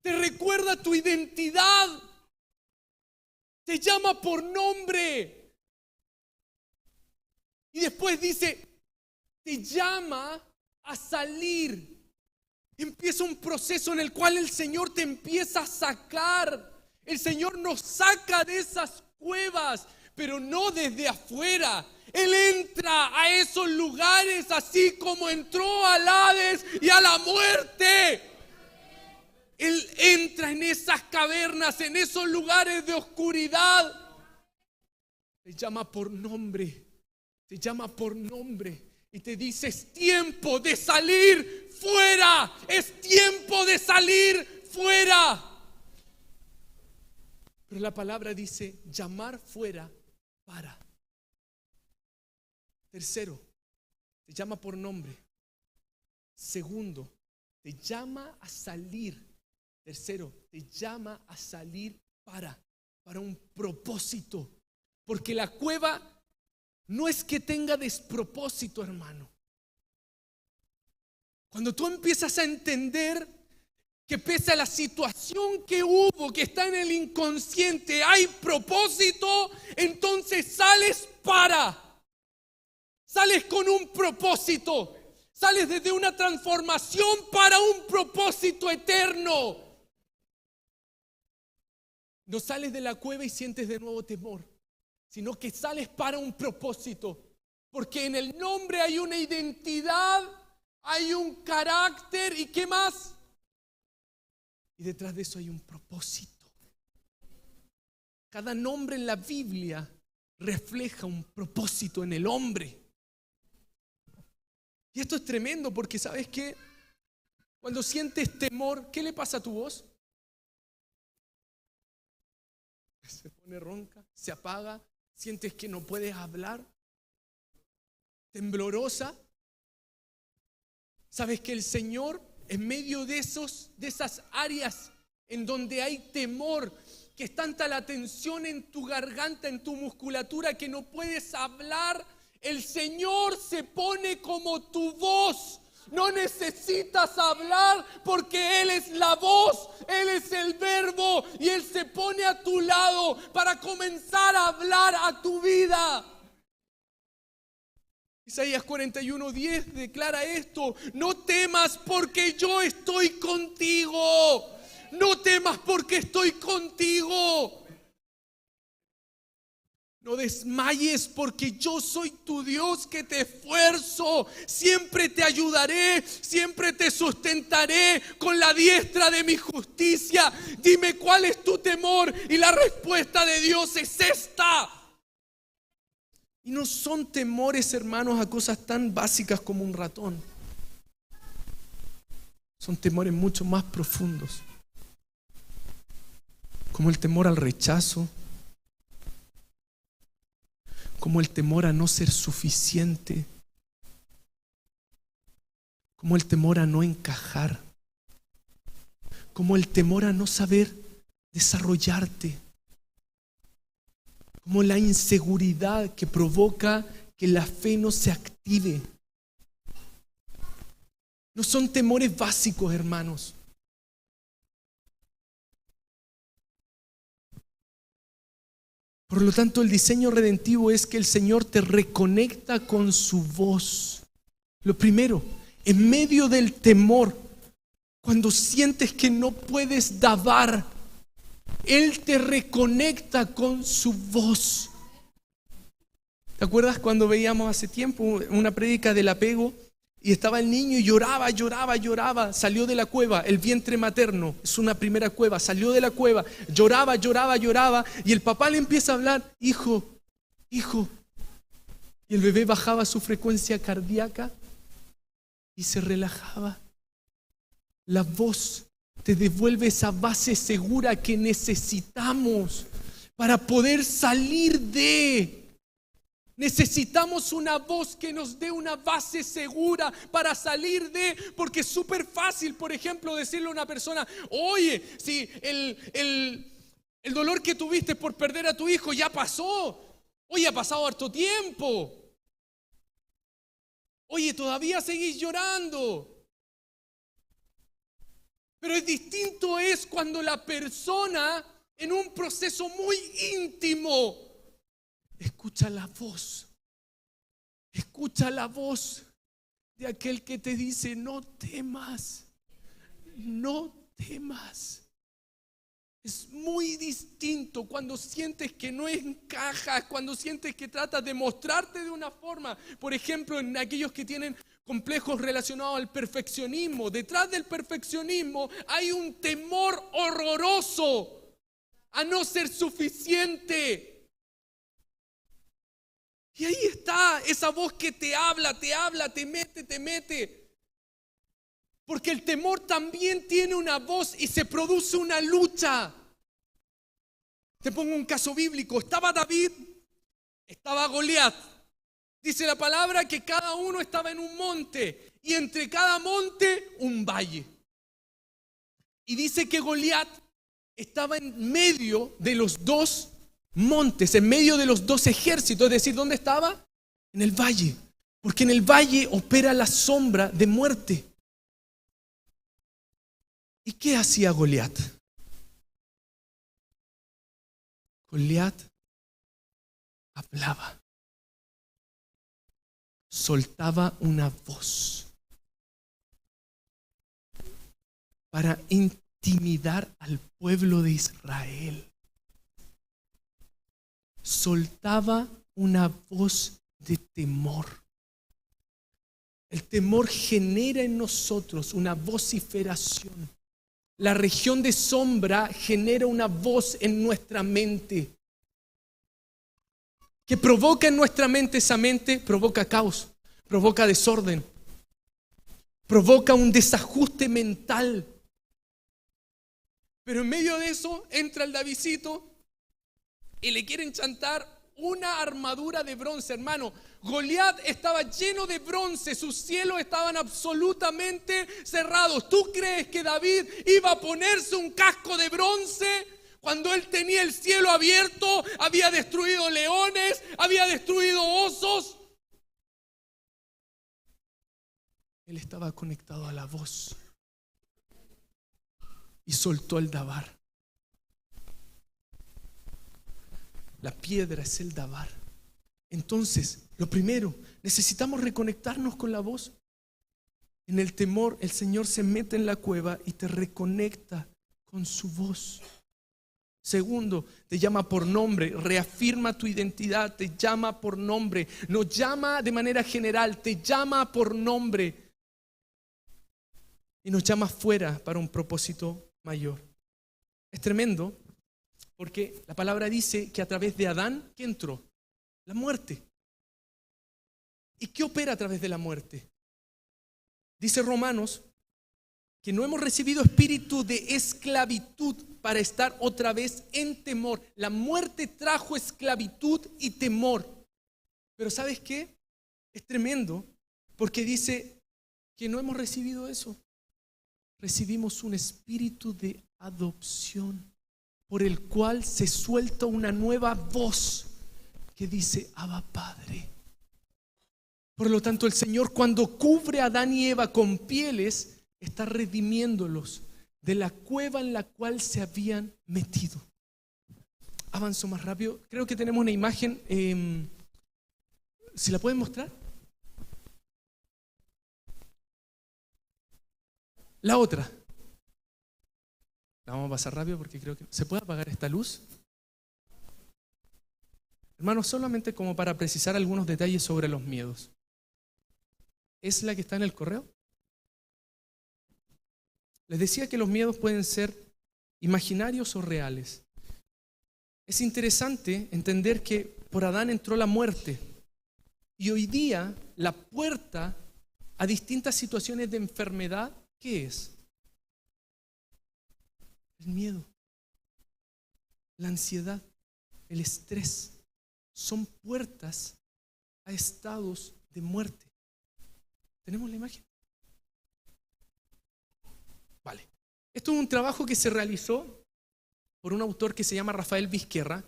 te recuerda tu identidad, te llama por nombre. Y después dice, te llama a salir. Empieza un proceso en el cual el Señor te empieza a sacar. El Señor nos saca de esas cuevas, pero no desde afuera. Él entra a esos lugares así como entró al Hades y a la muerte. Él entra en esas cavernas, en esos lugares de oscuridad. Te llama por nombre, te llama por nombre y te dice: es tiempo de salir fuera, es tiempo de salir fuera. Pero la palabra dice llamar fuera para. Tercero, te llama por nombre. Segundo, te llama a salir. Tercero, te llama a salir para un propósito. Porque la cueva no es que tenga despropósito, hermano. Cuando tú empiezas a entender que pese a la situación que hubo, que está en el inconsciente, hay propósito, entonces sales para. Sales con un propósito. Sales desde una transformación para un propósito eterno. No sales de la cueva y sientes de nuevo temor, sino que sales para un propósito. Porque en el nombre hay una identidad, hay un carácter y ¿qué más? Y detrás de eso hay un propósito. Cada nombre en la Biblia refleja un propósito en el hombre. Y esto es tremendo porque ¿sabes qué? Cuando sientes temor, ¿qué le pasa a tu voz? Se pone ronca, se apaga, sientes que no puedes hablar, temblorosa. ¿Sabes que el Señor, en medio de esas áreas en donde hay temor, que es tanta la tensión en tu garganta, en tu musculatura, que no puedes hablar, el Señor se pone como tu voz? No necesitas hablar porque Él es la voz, Él es el verbo y Él se pone a tu lado para comenzar a hablar a tu vida. Isaías 41:10 declara esto: no temas porque yo estoy contigo. No temas porque estoy contigo. No desmayes porque yo soy tu Dios que te esfuerzo. Siempre te ayudaré, siempre te sustentaré con la diestra de mi justicia. Dime cuál es tu temor y la respuesta de Dios es esta. Y no son temores, hermanos, a cosas tan básicas como un ratón. Son temores mucho más profundos, como el temor al rechazo, como el temor a no ser suficiente, como el temor a no encajar, como el temor a no saber desarrollarte, como la inseguridad que provoca que la fe no se active. No son temores básicos, hermanos. Por lo tanto, el diseño redentivo es que el Señor te reconecta con su voz. Lo primero, en medio del temor, cuando sientes que no puedes dabar, Él te reconecta con su voz. ¿Te acuerdas cuando veíamos hace tiempo una prédica del apego? Y estaba el niño y lloraba, lloraba, lloraba. Salió de la cueva, el vientre materno, es una primera cueva. Salió de la cueva, lloraba, lloraba, lloraba. Y el papá le empieza a hablar: hijo, hijo. Y el bebé bajaba su frecuencia cardíaca y se relajaba. La voz te devuelve esa base segura que necesitamos para poder salir de... Necesitamos una voz que nos dé una base segura para salir de, porque es súper fácil, por ejemplo, decirle a una persona: oye, si el dolor que tuviste por perder a tu hijo ya pasó, oye, ha pasado harto tiempo, oye, todavía seguís llorando. Pero es distinto es cuando la persona en un proceso muy íntimo escucha la voz de aquel que te dice: no temas, no temas. Es muy distinto cuando sientes que no encajas, cuando sientes que tratas de mostrarte de una forma. Por ejemplo, en aquellos que tienen complejos relacionados al perfeccionismo. Detrás del perfeccionismo hay un temor horroroso a no ser suficiente. Y ahí está esa voz que te habla, te mete. Porque el temor también tiene una voz y se produce una lucha. Te pongo un caso bíblico. Estaba David, estaba Goliat. Dice la palabra que cada uno estaba en un monte y entre cada monte un valle. Y dice que Goliat estaba en medio de los dos montes, en medio de los dos ejércitos. Es decir, ¿dónde estaba? En el valle. Porque en el valle opera la sombra de muerte. ¿Y qué hacía Goliat? Goliat hablaba, soltaba una voz para intimidar al pueblo de Israel. Soltaba una voz de temor. El temor genera en nosotros una vociferación. La región de sombra genera una voz en nuestra mente. ¿Qué provoca en nuestra mente esa mente? Provoca caos, provoca desorden, provoca un desajuste mental. Pero en medio de eso entra el Davidcito y le quieren chantar una armadura de bronce, hermano. Goliat estaba lleno de bronce, sus cielos estaban absolutamente cerrados. ¿Tú crees que David iba a ponerse un casco de bronce cuando él tenía el cielo abierto? Había destruido leones, había destruido osos. Él estaba conectado a la voz y soltó el dabar. La piedra es el dabar. Entonces, lo primero, necesitamos reconectarnos con la voz. En el temor, el Señor se mete en la cueva y te reconecta con su voz. Segundo, te llama por nombre, reafirma tu identidad, te llama por nombre. No llama de manera general, te llama por nombre. Y nos llama fuera para un propósito mayor. Es tremendo. Porque la palabra dice que a través de Adán, ¿qué entró? La muerte. ¿Y qué opera a través de la muerte? Dice Romanos que no hemos recibido espíritu de esclavitud para estar otra vez en temor. La muerte trajo esclavitud y temor. Pero ¿sabes qué? Es tremendo porque dice que no hemos recibido eso. Recibimos un espíritu de adopción, por el cual se suelta una nueva voz que dice: Abba, Padre. Por lo tanto, el Señor, cuando cubre a Adán y Eva con pieles, está redimiéndolos de la cueva en la cual se habían metido. avanzo más rápido. Creo que tenemos una imagen. ¿Si la pueden mostrar? La otra. La vamos a pasar rápido porque creo que... ¿Se puede apagar esta luz? Hermanos, solamente como para precisar algunos detalles sobre los miedos. ¿Es la que está en el correo? Les decía que los miedos pueden ser imaginarios o reales. Es interesante entender que por Adán entró la muerte y hoy día la puerta a distintas situaciones de enfermedad, ¿qué es? El miedo, la ansiedad, el estrés. Son puertas a estados de muerte. ¿Tenemos la imagen? Vale. Esto es un trabajo que se realizó por un autor que se llama Rafael Vizquerra.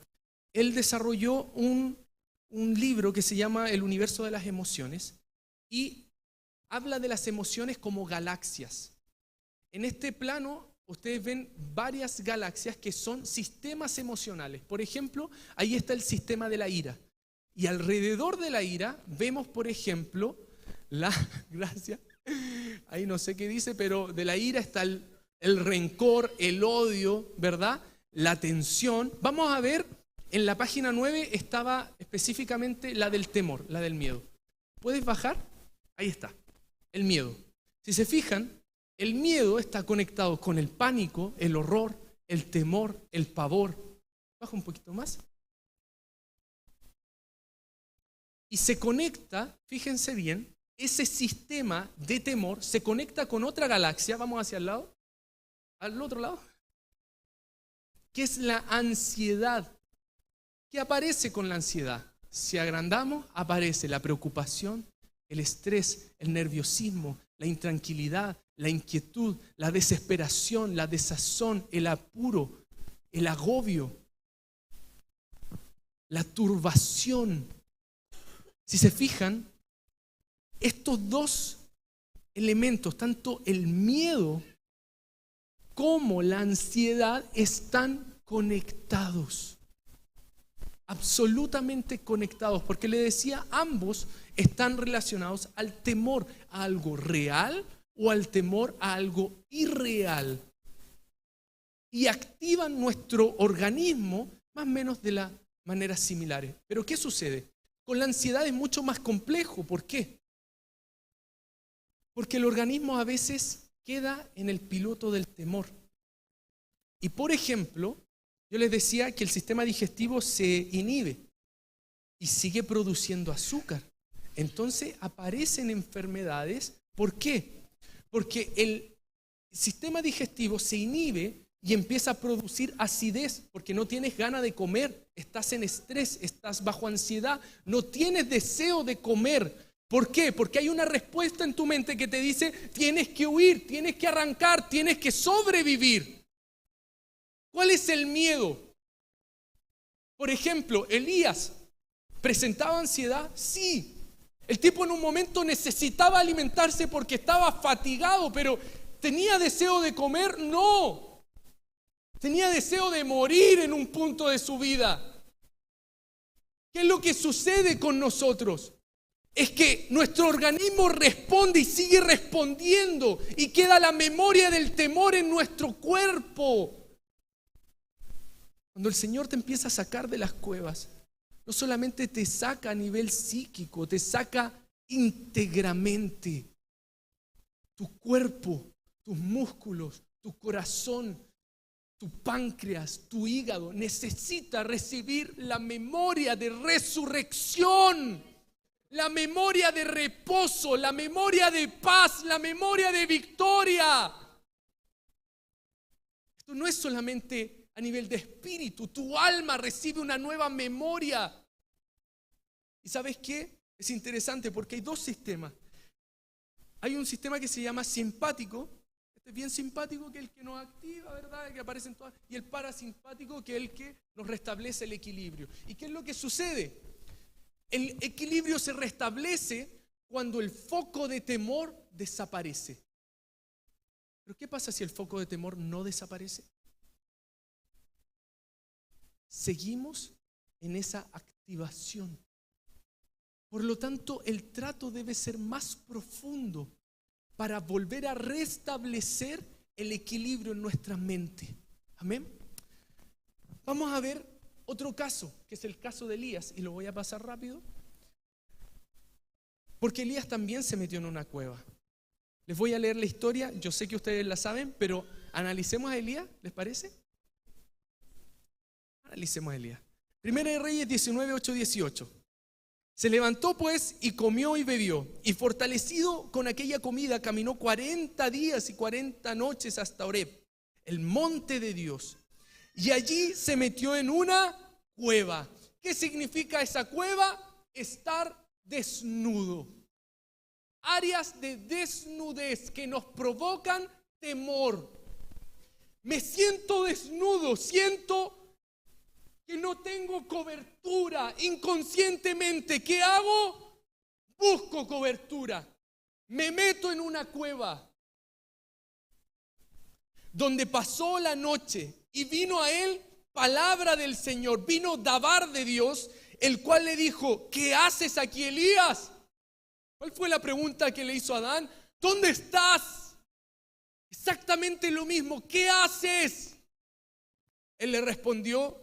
Él desarrolló un libro que se llama El universo de las emociones y habla de las emociones como galaxias. En este plano ustedes ven varias galaxias que son sistemas emocionales. Por ejemplo, ahí está el sistema de la ira. Y alrededor de la ira vemos, por ejemplo, gracias, ahí no sé qué dice, pero de la ira está el rencor, el odio, ¿verdad? La tensión. Vamos a ver, en la página 9 estaba específicamente la del temor, la del miedo. ¿Puedes bajar? Ahí está, el miedo. Si se fijan, el miedo está conectado con el pánico, el horror, el temor, el pavor. Baja un poquito más. Y se conecta, fíjense bien, ese sistema de temor se conecta con otra galaxia, vamos hacia el lado, al otro lado, que es la ansiedad. ¿Qué aparece con la ansiedad? Si agrandamos, aparece la preocupación, el estrés, el nerviosismo, la intranquilidad, la inquietud, la desesperación, la desazón, el apuro, el agobio, la turbación. Si se fijan, estos dos elementos, tanto el miedo como la ansiedad, están conectados. Absolutamente conectados, porque le decía, ambos están relacionados al temor a algo real o al temor a algo irreal. Y activan nuestro organismo más o menos de las maneras similares. Pero ¿qué sucede? Con la ansiedad es mucho más complejo. ¿Por qué? Porque el organismo a veces queda en el piloto del temor. Y por ejemplo, yo les decía que el sistema digestivo se inhibe y sigue produciendo azúcar. Entonces aparecen enfermedades. ¿Por qué? Porque el sistema digestivo se inhibe y empieza a producir acidez porque no tienes ganas de comer, estás en estrés, estás bajo ansiedad, no tienes deseo de comer. ¿Por qué? Porque hay una respuesta en tu mente que te dice, tienes que huir, tienes que arrancar, tienes que sobrevivir. ¿Cuál es el miedo? Por ejemplo, Elías, ¿presentaba ansiedad? Sí. El tipo en un momento necesitaba alimentarse porque estaba fatigado, pero ¿tenía deseo de comer? No. Tenía deseo de morir en un punto de su vida. ¿Qué es lo que sucede con nosotros? Es que nuestro organismo responde y sigue respondiendo y queda la memoria del temor en nuestro cuerpo. Cuando el Señor te empieza a sacar de las cuevas, no solamente te saca a nivel psíquico, te saca íntegramente. Tu cuerpo, tus músculos, tu corazón, tu páncreas, tu hígado necesita recibir la memoria de resurrección, la memoria de reposo, la memoria de paz, la memoria de victoria. Esto no es solamente a nivel de espíritu, tu alma recibe una nueva memoria. ¿Y sabes qué? Es interesante porque hay dos sistemas. Hay un sistema que se llama simpático, este es bien simpático, que es el que nos activa, ¿verdad? El que aparece en todas, y el parasimpático, que es el que nos restablece el equilibrio. ¿Y qué es lo que sucede? El equilibrio se restablece cuando el foco de temor desaparece. ¿Pero qué pasa si el foco de temor no desaparece? seguimos en esa activación. Por lo tanto, el trato debe ser más profundo para volver a restablecer el equilibrio en nuestra mente. Amén. Vamos a ver otro caso, que es el caso de Elías, y lo voy a pasar rápido, porque Elías también se metió en una cueva. Les voy a leer la historia, yo sé que ustedes la saben, pero analicemos a Elías, ¿les parece? Analicemos a Elías. Primera de Reyes 19, 8, 18. Se levantó pues y comió y bebió, y fortalecido con aquella comida caminó 40 días y 40 noches hasta Horeb, el monte de Dios. Y allí se metió en una cueva. ¿Qué significa esa cueva? Estar desnudo. Áreas de desnudez que nos provocan temor. Me siento desnudo, siento que no tengo cobertura inconscientemente. ¿Qué hago? Busco cobertura. Me meto en una cueva donde pasó la noche y vino a él palabra del Señor. Vino Dabar de Dios, el cual le dijo: ¿qué haces aquí, Elías? ¿Cuál fue la pregunta que le hizo Adán? ¿Dónde estás? Exactamente lo mismo. ¿Qué haces? Él le respondió: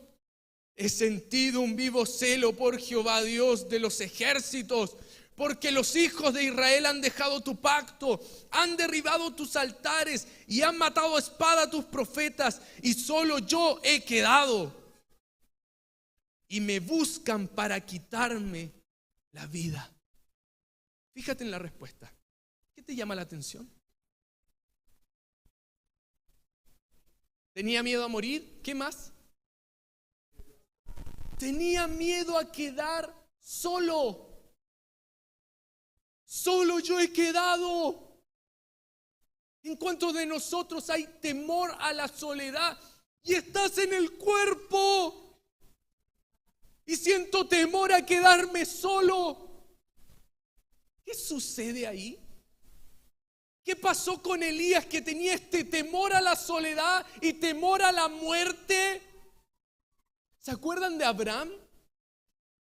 he sentido un vivo celo por Jehová, Dios de los ejércitos, porque los hijos de Israel han dejado tu pacto, han derribado tus altares y han matado a espada a tus profetas, y solo yo he quedado. Y me buscan para quitarme la vida. Fíjate en la respuesta. ¿Qué te llama la atención? ¿Tenía miedo a morir? ¿Qué más? Tenía miedo a quedar solo. Solo yo he quedado. ¿En cuántos de nosotros hay temor a la soledad? Y estás en el cuerpo. Y siento temor a quedarme solo. ¿Qué sucede ahí? ¿Qué pasó con Elías, que tenía este temor a la soledad y temor a la muerte? ¿Se acuerdan de Abraham?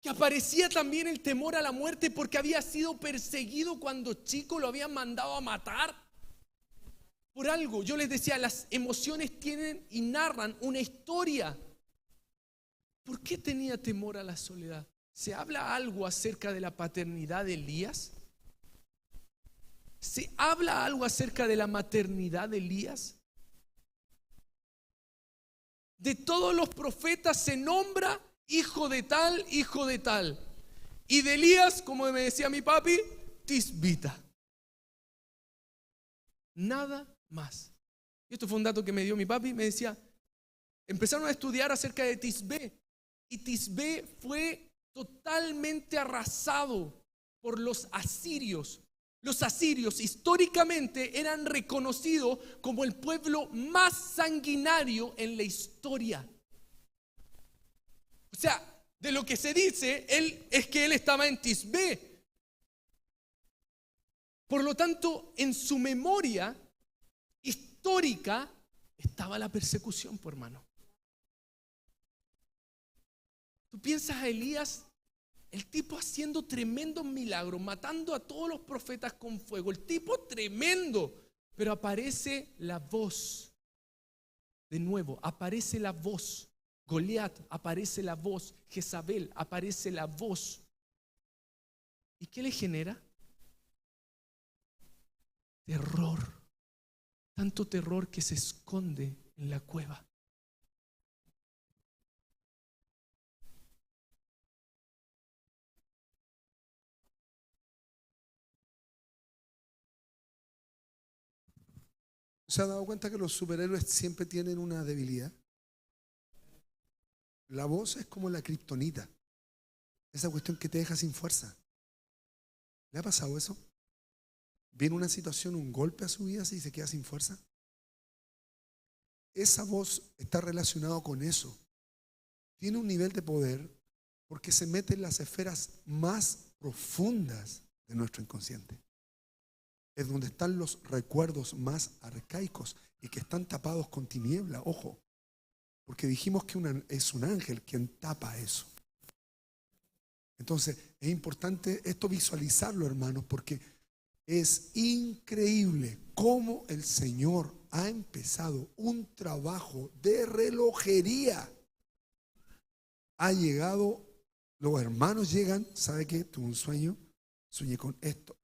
Que aparecía también el temor a la muerte porque había sido perseguido cuando chico, lo habían mandado a matar por algo. Yo les decía, las emociones tienen y narran una historia. ¿Por qué tenía temor a la soledad? ¿Se habla algo acerca de la paternidad de Elías? ¿Se habla algo acerca de la maternidad de Elías? De todos los profetas se nombra hijo de tal, hijo de tal. Y de Elías, como me decía mi papi, Tisbita. Nada más. Y esto fue un dato que me dio mi papi. Me decía, empezaron a estudiar acerca de Tisbé. Y Tisbé fue totalmente arrasado por los asirios. Los asirios históricamente eran reconocidos como el pueblo más sanguinario en la historia. O sea, de lo que se dice es que él estaba en Tisbé. Por lo tanto, en su memoria histórica estaba la persecución, por hermano. Tú piensas a Elías, el tipo haciendo tremendos milagros, matando a todos los profetas con fuego. El tipo tremendo. Pero aparece la voz. De nuevo, aparece la voz. Goliat, aparece la voz. Jezabel, aparece la voz. ¿Y qué le genera? Terror. Tanto terror que se esconde en la cueva. ¿Se ha dado cuenta que los superhéroes siempre tienen una debilidad? La voz es como la kriptonita, esa cuestión que te deja sin fuerza. ¿Le ha pasado eso? ¿Viene una situación, un golpe a su vida y se queda sin fuerza? Esa voz está relacionada con eso. Tiene un nivel de poder porque se mete en las esferas más profundas de nuestro inconsciente. Es donde están los recuerdos más arcaicos y que están tapados con tiniebla. Ojo, Porque dijimos que es un ángel quien tapa eso. Entonces es importante esto visualizarlo, hermanos, porque es increíble cómo el Señor ha empezado un trabajo de relojería. Ha llegado, los hermanos llegan, ¿sabe qué? Tuve un sueño, soñé con esto,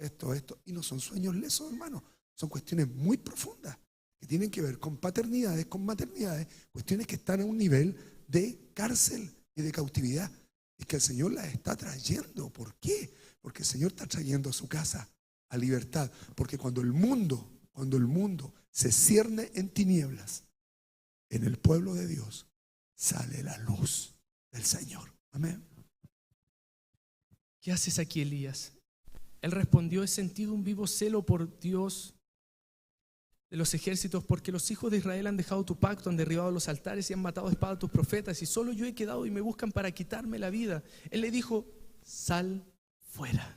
y no son sueños lesos, hermanos. Son cuestiones muy profundas que tienen que ver con paternidades, con maternidades, cuestiones que están a un nivel de cárcel y de cautividad. Es que el Señor las está trayendo. ¿Por qué? Porque el Señor está trayendo a su casa a libertad. Porque cuando el mundo se cierne en tinieblas, en el pueblo de Dios sale la luz del Señor. Amén. ¿Qué haces aquí, Elías? Él respondió: he sentido un vivo celo por Dios de los ejércitos, porque los hijos de Israel han dejado tu pacto, han derribado los altares y han matado a espada a tus profetas, y solo yo he quedado y me buscan para quitarme la vida. Él le dijo: sal fuera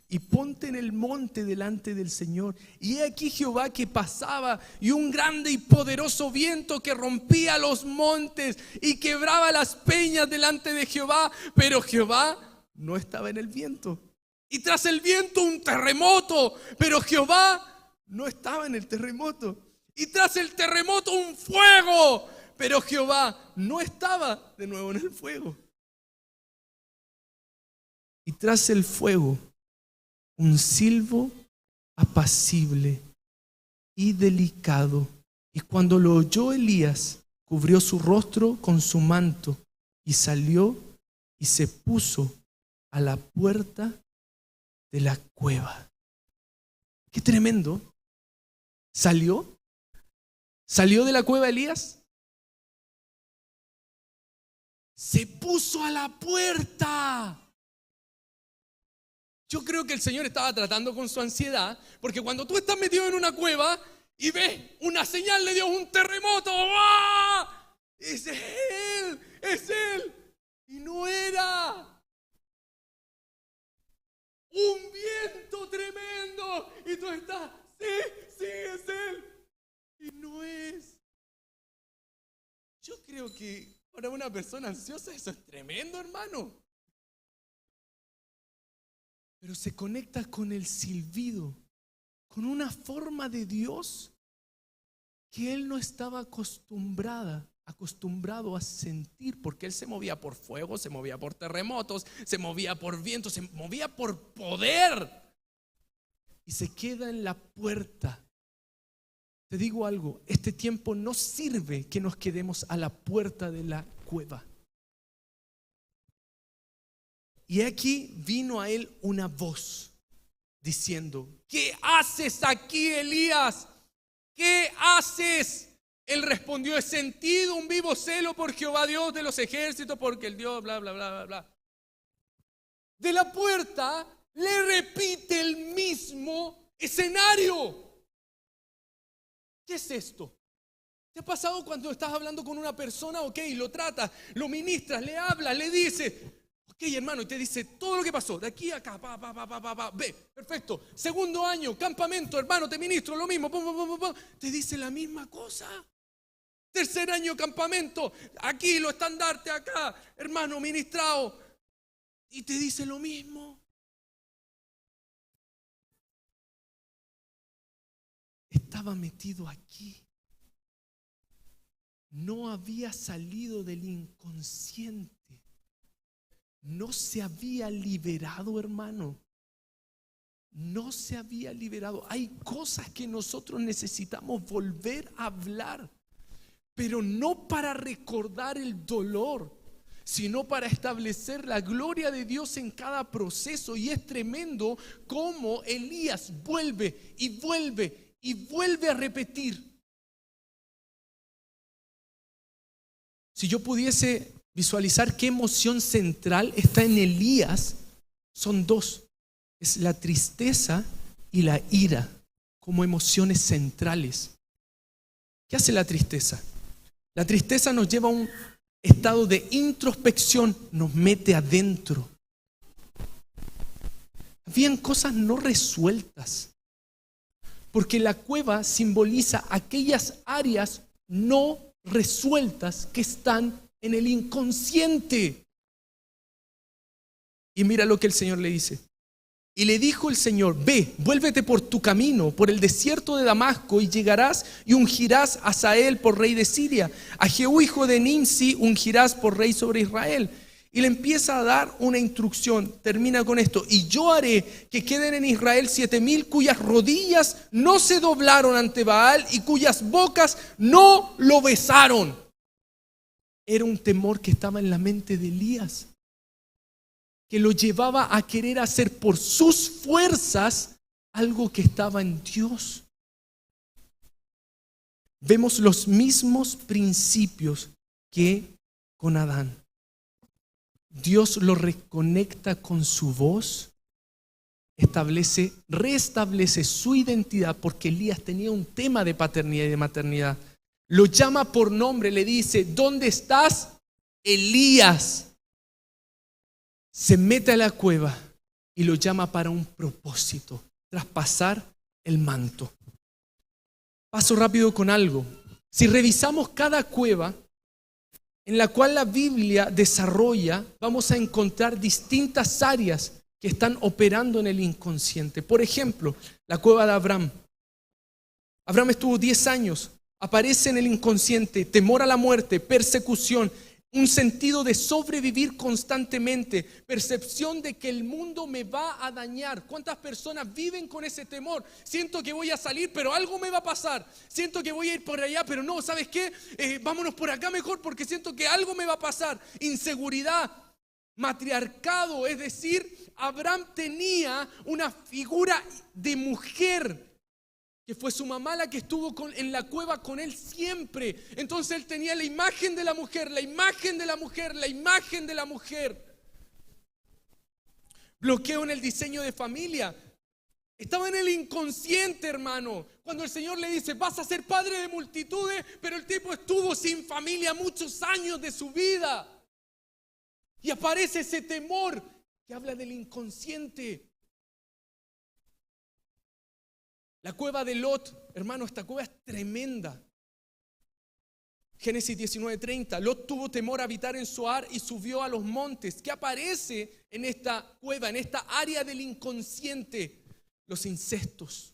y ponte en el monte delante del Señor. Y he aquí Jehová que pasaba, y un grande y poderoso viento que rompía los montes y quebraba las peñas delante de Jehová, pero Jehová no estaba en el viento. Y tras el viento un terremoto, pero Jehová no estaba en el terremoto. Y tras el terremoto un fuego, pero Jehová no estaba de nuevo en el fuego. Y tras el fuego un silbo apacible y delicado. Y cuando lo oyó Elías, cubrió su rostro con su manto y salió y se puso a la puerta de la cueva. Qué tremendo. ¿Salió de la cueva Elías? Se puso a la puerta. Yo creo que el Señor estaba tratando con su ansiedad, porque cuando tú estás metido en una cueva y ves una señal de Dios, un terremoto, ¡ah! Es Él, y no era. Un viento tremendo y tú estás, sí, es Él, y no es. Yo creo que para una persona ansiosa eso es tremendo, hermano. Pero se conecta con el silbido, con una forma de Dios que él no estaba acostumbrado a sentir, porque él se movía por fuego, se movía por terremotos, se movía por viento, se movía por poder, y se queda en la puerta. Te digo algo, este tiempo no sirve que nos quedemos a la puerta de la cueva. Y aquí vino a él una voz diciendo: ¿qué haces aquí, Elías? ¿Qué haces? Él respondió: he sentido un vivo celo por Jehová Dios de los ejércitos, porque el Dios bla bla bla bla bla. De la puerta le repite el mismo escenario. ¿Qué es esto? ¿Te ha pasado cuando estás hablando con una persona, lo tratas, lo ministras, le hablas, le dices: ok, hermano, y te dice todo lo que pasó, de aquí a acá, ve, perfecto. Segundo año, campamento, hermano, te ministro, lo mismo, te dice la misma cosa. Tercer año, campamento, aquí lo estandarte, acá, hermano, ministrado, y te dice lo mismo. Estaba metido aquí. No había salido del inconsciente. No se había liberado, hermano. No se había liberado. Hay cosas que nosotros necesitamos volver a hablar, pero no para recordar el dolor, sino para establecer la gloria de Dios en cada proceso. Y es tremendo cómo Elías vuelve y vuelve y vuelve a repetir. Si yo pudiese visualizar qué emoción central está en Elías, son dos: es la tristeza y la ira como emociones centrales. ¿Qué hace la tristeza? La tristeza nos lleva a un estado de introspección, nos mete adentro. Habían cosas no resueltas, porque la cueva simboliza aquellas áreas no resueltas que están en el inconsciente. Y mira lo que el Señor le dice. Y le dijo el Señor: ve, vuélvete por tu camino, por el desierto de Damasco, y llegarás y ungirás a Hazael por rey de Siria. A Jehú, hijo de Nimsi, ungirás por rey sobre Israel. Y le empieza a dar una instrucción. Termina con esto: y yo haré que queden en Israel 7,000 cuyas rodillas no se doblaron ante Baal y cuyas bocas no lo besaron. Era un temor que estaba en la mente de Elías, que lo llevaba a querer hacer por sus fuerzas algo que estaba en Dios. Vemos los mismos principios que con Adán. Dios lo reconecta con su voz, restablece su identidad, porque Elías tenía un tema de paternidad y de maternidad. Lo llama por nombre, le dice: ¿dónde estás, Elías? Se mete a la cueva y lo llama para un propósito: traspasar el manto. Paso rápido con algo. Si revisamos cada cueva en la cual la Biblia desarrolla, vamos a encontrar distintas áreas que están operando en el inconsciente. Por ejemplo, la cueva de Abraham. Abraham estuvo 10 años. Aparece en el inconsciente temor a la muerte, persecución, un sentido de sobrevivir constantemente, percepción de que el mundo me va a dañar. ¿Cuántas personas viven con ese temor? Siento que voy a salir, pero algo me va a pasar. Siento que voy a ir por allá, pero no, ¿sabes qué? Vámonos por acá mejor porque siento que algo me va a pasar. Inseguridad, matriarcado, es decir, Abraham tenía una figura de mujer, que fue su mamá la que estuvo en la cueva con él siempre. Entonces él tenía la imagen de la mujer, la imagen de la mujer, la imagen de la mujer. Bloqueo en el diseño de familia. Estaba en el inconsciente, hermano. Cuando el Señor le dice: vas a ser padre de multitudes, pero el tipo estuvo sin familia muchos años de su vida. Y aparece ese temor que habla del inconsciente. La cueva de Lot, hermano, esta cueva es tremenda. Génesis 19:30, Lot tuvo temor a habitar en Zoar y subió a los montes. ¿Qué aparece en esta cueva, en esta área del inconsciente? Los incestos.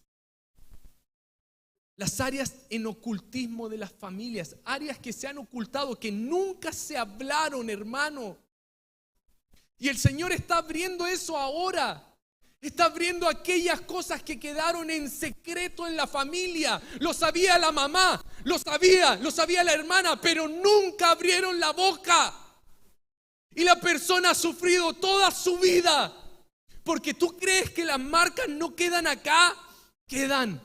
Las áreas en ocultismo de las familias, áreas que se han ocultado, que nunca se hablaron, hermano. Y el Señor está abriendo eso ahora. Está abriendo aquellas cosas que quedaron en secreto en la familia. Lo sabía la mamá, lo sabía la hermana, pero nunca abrieron la boca. Y la persona ha sufrido toda su vida. Porque tú crees que las marcas no quedan acá, quedan.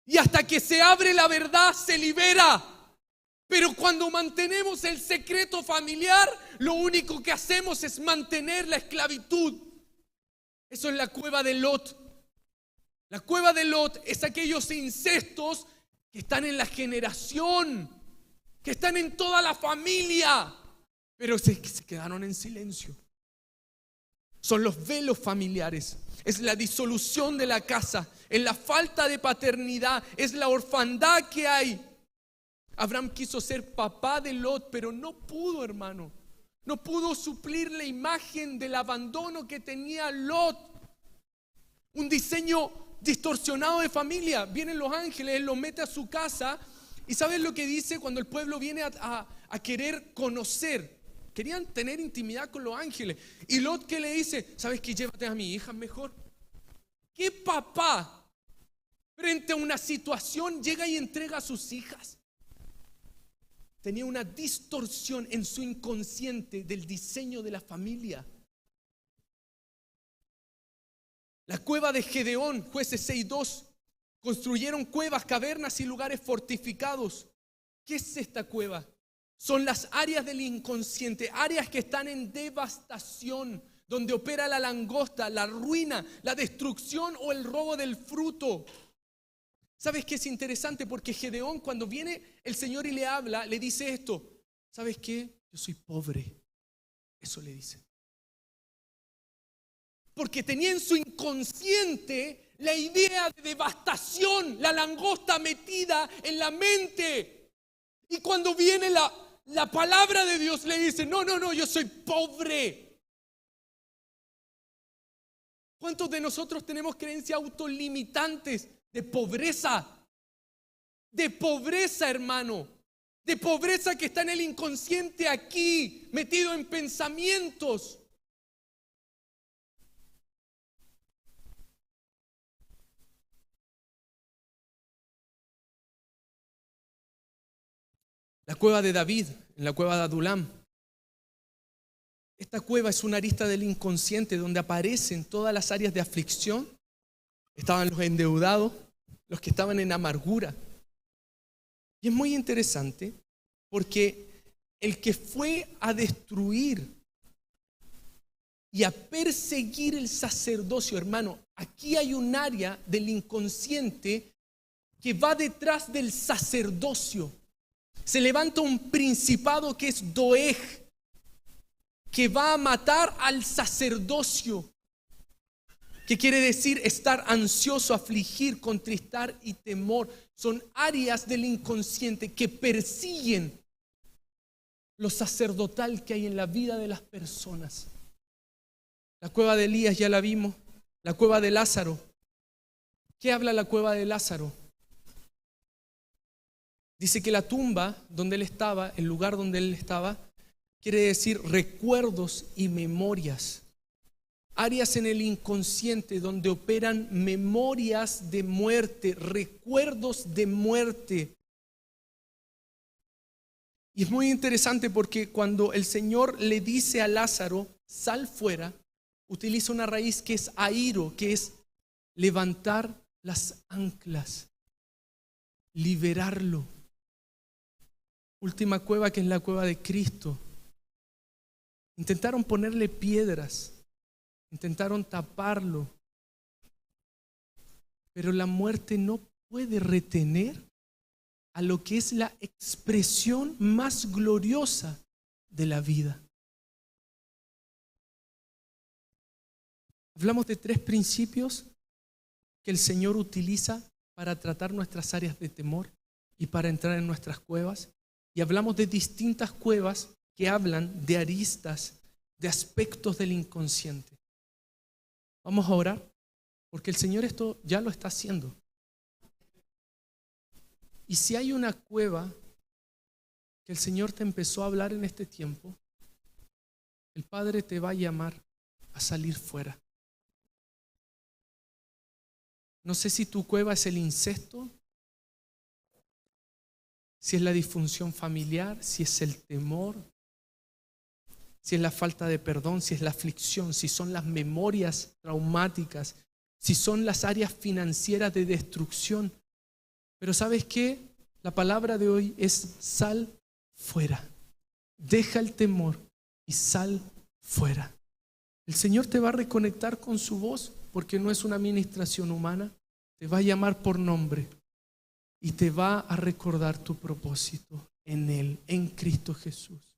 Y hasta que se abre la verdad, se libera. Pero cuando mantenemos el secreto familiar, lo único que hacemos es mantener la esclavitud. Eso es la cueva de Lot. La cueva de Lot es aquellos incestos que están en la generación, que están en toda la familia, pero se quedaron en silencio. Son los velos familiares, es la disolución de la casa, es la falta de paternidad, es la orfandad que hay. Abraham quiso ser papá de Lot, pero no pudo, hermano. No pudo suplir la imagen del abandono que tenía Lot. Un diseño distorsionado de familia. Vienen los ángeles, él los mete a su casa. ¿Y sabes lo que dice cuando el pueblo viene a querer conocer? Querían tener intimidad con los ángeles. Y Lot, ¿qué le dice? ¿Sabes qué? Llévate a mi hija mejor. ¿Qué papá frente a una situación llega y entrega a sus hijas? Tenía una distorsión en su inconsciente del diseño de la familia. La cueva de Gedeón, Jueces 6:2, construyeron cuevas, cavernas y lugares fortificados. ¿Qué es esta cueva? Son las áreas del inconsciente, áreas que están en devastación, donde opera la langosta, la ruina, la destrucción o el robo del fruto. ¿Sabes qué es interesante? Porque Gedeón, cuando viene el Señor y le habla, le dice esto: ¿sabes qué? Yo soy pobre. Eso le dice. Porque tenía en su inconsciente la idea de devastación, la langosta metida en la mente. Y cuando viene la palabra de Dios le dice, no, yo soy pobre. ¿Cuántos de nosotros tenemos creencias autolimitantes de pobreza? De pobreza, hermano. De pobreza que está en el inconsciente aquí, metido en pensamientos. La cueva de David, en la cueva de Adulam. Esta cueva es una arista del inconsciente donde aparecen todas las áreas de aflicción. Estaban los endeudados, los que estaban en amargura. Y es muy interesante porque el que fue a destruir y a perseguir el sacerdocio, hermano, aquí hay un área del inconsciente que va detrás del sacerdocio. Se levanta un principado que es Doeg, que va a matar al sacerdocio, que quiere decir estar ansioso, afligir, contristar y temor. Son áreas del inconsciente que persiguen lo sacerdotal que hay en la vida de las personas. La cueva de Elías ya la vimos, la cueva de Lázaro. ¿Qué habla la cueva de Lázaro? Dice que la tumba donde él estaba, el lugar donde él estaba, quiere decir recuerdos y memorias. Áreas en el inconsciente donde operan memorias de muerte, recuerdos de muerte. Y es muy interesante porque cuando el Señor le dice a Lázaro, sal fuera, utiliza una raíz que es airo, que es levantar las anclas, liberarlo. Última cueva, que es la cueva de Cristo. Intentaron ponerle piedras, intentaron taparlo, pero la muerte no puede retener a lo que es la expresión más gloriosa de la vida. Hablamos de 3 principios que el Señor utiliza para tratar nuestras áreas de temor y para entrar en nuestras cuevas. Y hablamos de distintas cuevas que hablan de aristas, de aspectos del inconsciente. Vamos a orar, porque el Señor esto ya lo está haciendo. Y si hay una cueva que el Señor te empezó a hablar en este tiempo, el Padre te va a llamar a salir fuera. No sé si tu cueva es el incesto, si es la disfunción familiar, si es el temor, si es la falta de perdón, si es la aflicción, si son las memorias traumáticas, si son las áreas financieras de destrucción. Pero ¿sabes qué? La palabra de hoy es sal fuera. Deja el temor y sal fuera. El Señor te va a reconectar con su voz porque no es una administración humana. Te va a llamar por nombre y te va a recordar tu propósito en Él, en Cristo Jesús.